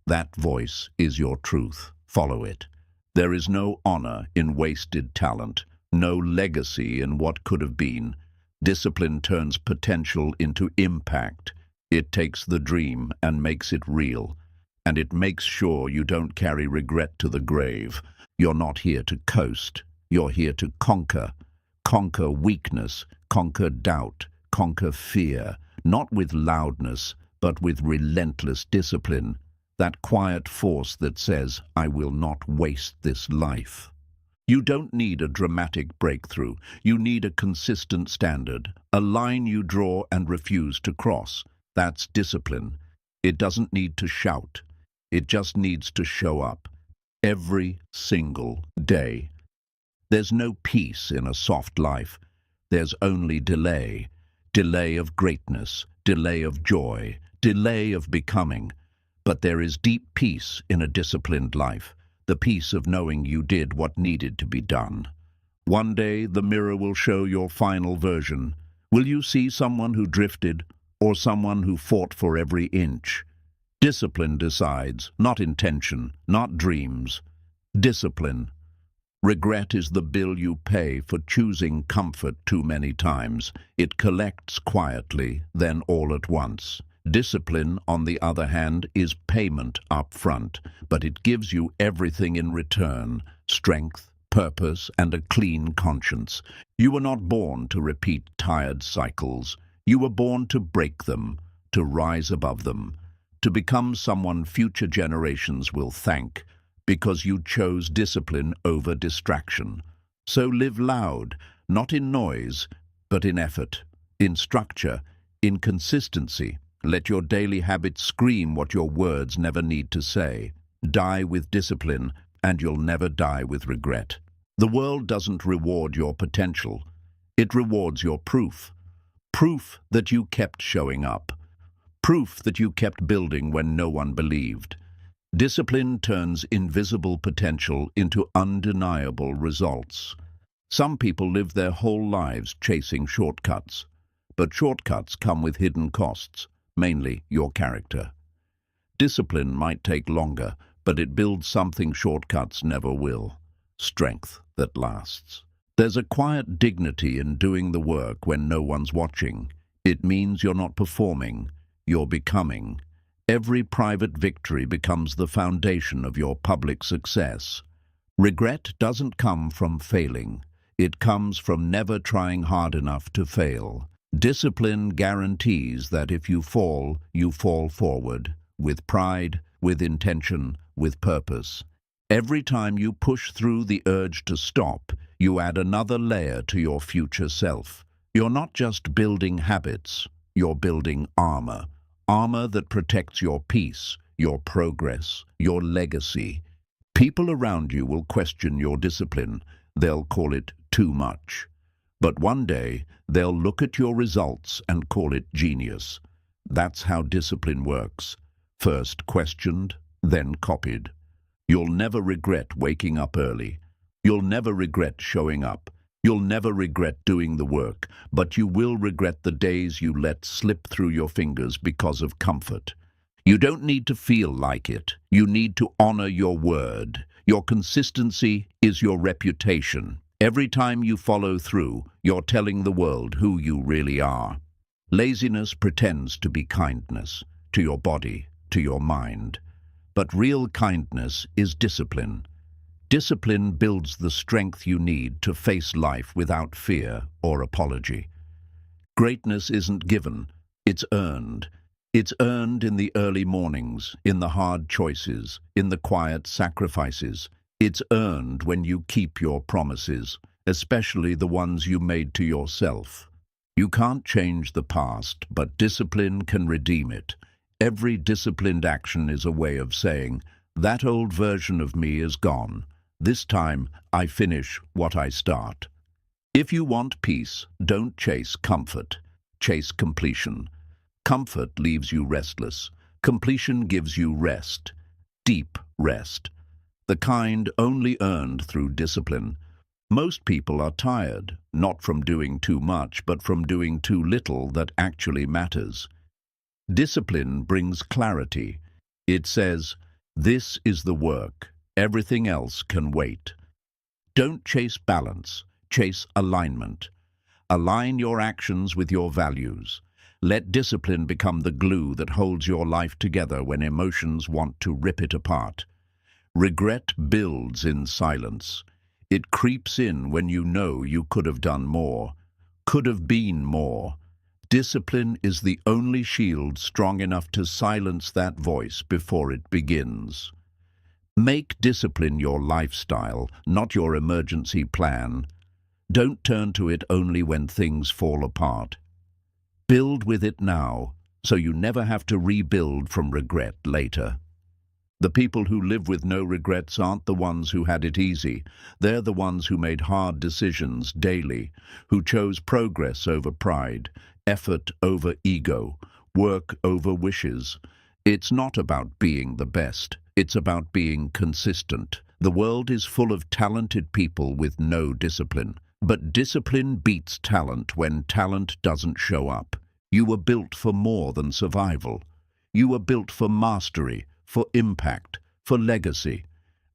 That voice is your truth. Follow it. There is no honor in wasted talent, no legacy in what could have been. Discipline turns potential into impact. It takes the dream and makes it real. And it makes sure you don't carry regret to the grave. You're not here to coast. You're here to conquer. Conquer weakness, conquer doubt, conquer fear. Not with loudness, but with relentless discipline. That quiet force that says, I will not waste this life. You don't need a dramatic breakthrough. You need a consistent standard, a line you draw and refuse to cross. That's discipline. It doesn't need to shout. It just needs to show up. Every single day. There's no peace in a soft life. There's only delay. Delay of greatness, delay of joy, delay of becoming. But there is deep peace in a disciplined life. The peace of knowing you did what needed to be done. One day the mirror will show your final version. Will you see someone who drifted or someone who fought for every inch? Discipline decides, not intention, not dreams. Discipline. Regret is the bill you pay for choosing comfort too many times. It collects quietly, then all at once. Discipline, on the other hand, is payment up front, but it gives you everything in return: strength, purpose, and a clean conscience. You were not born to repeat tired cycles. You were born to break them, to rise above them, to become someone future generations will thank, because you chose discipline over distraction. So live loud, not in noise, but in effort, in structure, in consistency. Let your daily habits scream what your words never need to say. Die with discipline, and you'll never die with regret. The world doesn't reward your potential. It rewards your proof. Proof that you kept showing up. Proof that you kept building when no one believed. Discipline turns invisible potential into undeniable results. Some people live their whole lives chasing shortcuts, but shortcuts come with hidden costs, mainly your character. Discipline might take longer, but it builds something shortcuts never will: strength that lasts. There's a quiet dignity in doing the work when no one's watching. It means you're not performing, you're becoming. Every private victory becomes the foundation of your public success. Regret doesn't come from failing. It comes from never trying hard enough to fail. Discipline guarantees that if you fall forward, with pride, with intention, with purpose. Every time you push through the urge to stop, you add another layer to your future self. You're not just building habits, you're building armor. Armor that protects your peace, your progress, your legacy. People around you will question your discipline. They'll call it too much. But one day, they'll look at your results and call it genius. That's how discipline works. First questioned, then copied. You'll never regret waking up early. You'll never regret showing up. You'll never regret doing the work, but you will regret the days you let slip through your fingers because of comfort. You don't need to feel like it. You need to honor your word. Your consistency is your reputation. Every time you follow through, you're telling the world who you really are. Laziness pretends to be kindness, to your body, to your mind. But real kindness is discipline. Discipline builds the strength you need to face life without fear or apology. Greatness isn't given, it's earned. It's earned in the early mornings, in the hard choices, in the quiet sacrifices. It's earned when you keep your promises, especially the ones you made to yourself. You can't change the past, but discipline can redeem it. Every disciplined action is a way of saying, that old version of me is gone. This time, I finish what I start. If you want peace, don't chase comfort. Chase completion. Comfort leaves you restless. Completion gives you rest. Deep rest. The kind only earned through discipline. Most people are tired, not from doing too much, but from doing too little that actually matters. Discipline brings clarity. It says, this is the work. Everything else can wait. Don't chase balance. Chase alignment. Align your actions with your values. Let discipline become the glue that holds your life together when emotions want to rip it apart. Regret builds in silence. It creeps in when you know you could have done more, could have been more. Discipline is the only shield strong enough to silence that voice before it begins. Make discipline your lifestyle, not your emergency plan. Don't turn to it only when things fall apart. Build with it now, so you never have to rebuild from regret later. The people who live with no regrets aren't the ones who had it easy. They're the ones who made hard decisions daily, who chose progress over pride, effort over ego, work over wishes. It's not about being the best. It's about being consistent. The world is full of talented people with no discipline. But discipline beats talent when talent doesn't show up. You were built for more than survival. You were built for mastery, for impact, for legacy.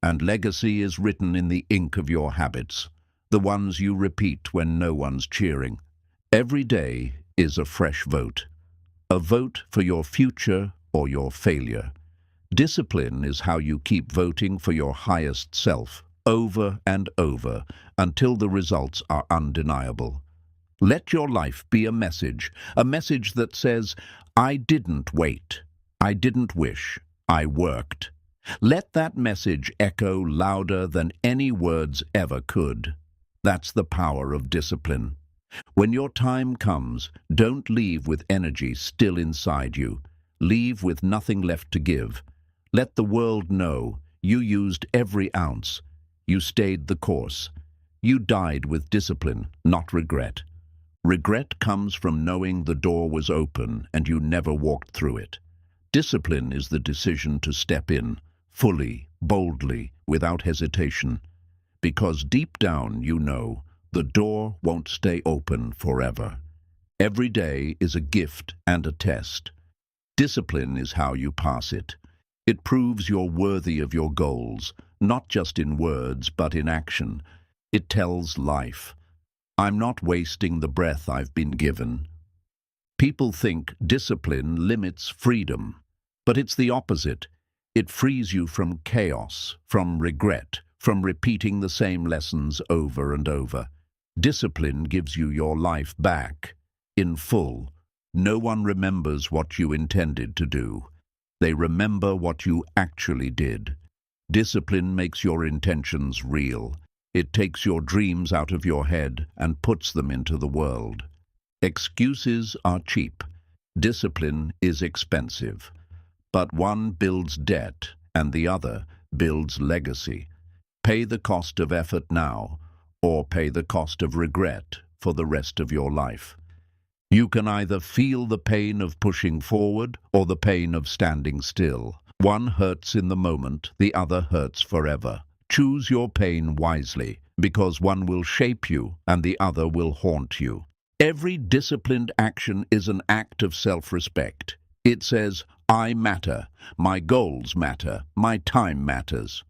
And legacy is written in the ink of your habits, the ones you repeat when no one's cheering. Every day is a fresh vote. A vote for your future or your failure. Discipline is how you keep voting for your highest self, over and over, until the results are undeniable. Let your life be a message that says, I didn't wait, I didn't wish, I worked. Let that message echo louder than any words ever could. That's the power of discipline. When your time comes, don't leave with energy still inside you. Leave with nothing left to give. Let the world know you used every ounce. You stayed the course. You died with discipline, not regret. Regret comes from knowing the door was open and you never walked through it. Discipline is the decision to step in, fully, boldly, without hesitation. Because deep down you know the door won't stay open forever. Every day is a gift and a test. Discipline is how you pass it. It proves you're worthy of your goals, not just in words, but in action. It tells life, I'm not wasting the breath I've been given. People think discipline limits freedom, but it's the opposite. It frees you from chaos, from regret, from repeating the same lessons over and over. Discipline gives you your life back, in full. No one remembers what you intended to do. They remember what you actually did. Discipline makes your intentions real. It takes your dreams out of your head and puts them into the world. Excuses are cheap. Discipline is expensive. But one builds debt and the other builds legacy. Pay the cost of effort now, or pay the cost of regret for the rest of your life. You can either feel the pain of pushing forward or the pain of standing still. One hurts in the moment, the other hurts forever. Choose your pain wisely, because one will shape you and the other will haunt you. Every disciplined action is an act of self-respect. It says, I matter, my goals matter, my time matters.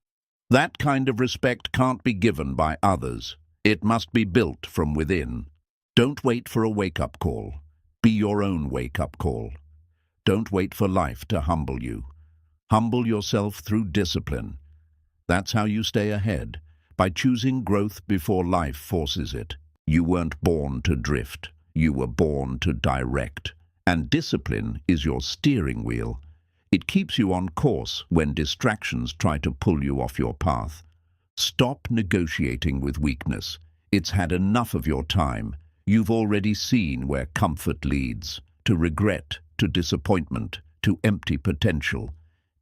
That kind of respect can't be given by others. It must be built from within. Don't wait for a wake-up call. Be your own wake-up call. Don't wait for life to humble you. Humble yourself through discipline. That's how you stay ahead, by choosing growth before life forces it. You weren't born to drift. You were born to direct. And discipline is your steering wheel. It keeps you on course when distractions try to pull you off your path. Stop negotiating with weakness. It's had enough of your time. You've already seen where comfort leads, to regret, to disappointment, to empty potential.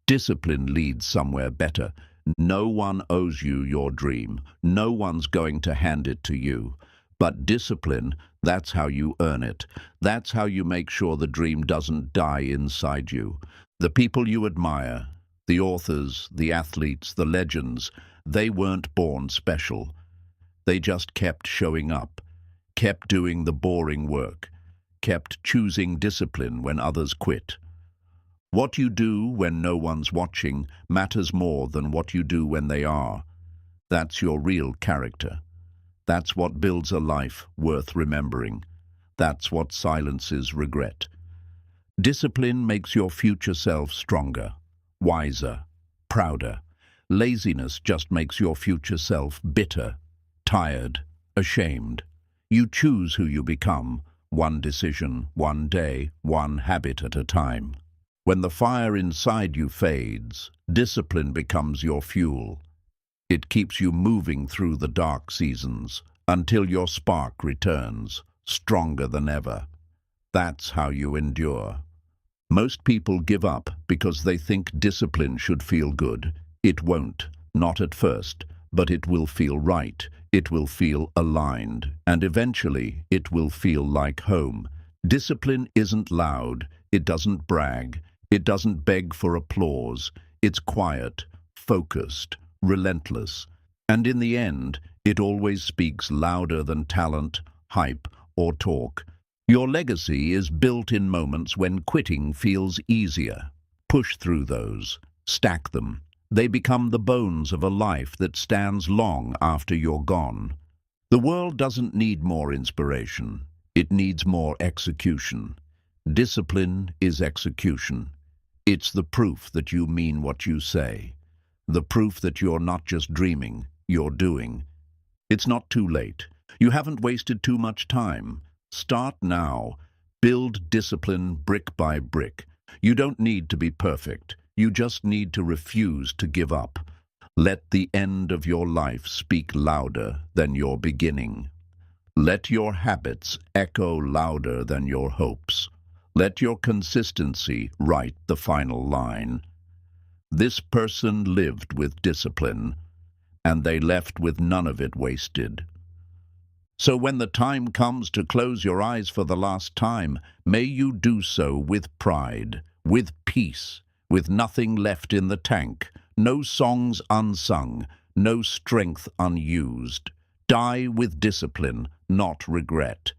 Discipline leads somewhere better. No one owes you your dream. No one's going to hand it to you. But discipline, that's how you earn it. That's how you make sure the dream doesn't die inside you. The people you admire, the authors, the athletes, the legends, they weren't born special. They just kept showing up, kept doing the boring work, kept choosing discipline when others quit. What you do when no one's watching matters more than what you do when they are. That's your real character. That's what builds a life worth remembering. That's what silences regret. Discipline makes your future self stronger, wiser, prouder. Laziness just makes your future self bitter, tired, ashamed. You choose who you become, one decision, one day, one habit at a time. When the fire inside you fades, discipline becomes your fuel. It keeps you moving through the dark seasons until your spark returns, stronger than ever. That's how you endure. Most people give up because they think discipline should feel good. It won't, not at first, but it will feel right. It will feel aligned, and eventually it will feel like home. Discipline isn't loud. It doesn't brag. It doesn't beg for applause. It's quiet, focused, relentless. And in the end, it always speaks louder than talent, hype, or talk. Your legacy is built in moments when quitting feels easier. Push through those. Stack them. They become the bones of a life that stands long after you're gone. The world doesn't need more inspiration. It needs more execution. Discipline is execution. It's the proof that you mean what you say. The proof that you're not just dreaming, you're doing. It's not too late. You haven't wasted too much time. Start now. Build discipline brick by brick. You don't need to be perfect. You just need to refuse to give up. Let the end of your life speak louder than your beginning. Let your habits echo louder than your hopes. Let your consistency write the final line. This person lived with discipline, and they left with none of it wasted. So when the time comes to close your eyes for the last time, may you do so with pride, with peace, with nothing left in the tank, no songs unsung, no strength unused. Die with discipline, not regret.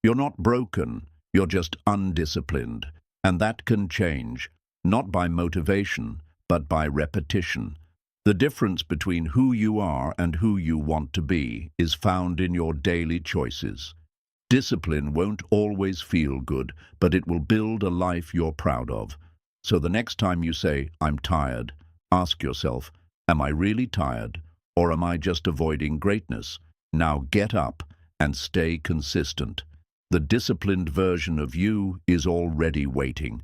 You're not broken, you're just undisciplined, and that can change, not by motivation, but by repetition. The difference between who you are and who you want to be is found in your daily choices. Discipline won't always feel good, but it will build a life you're proud of. So the next time you say, I'm tired, ask yourself, am I really tired, or am I just avoiding greatness? Now get up and stay consistent. The disciplined version of you is already waiting.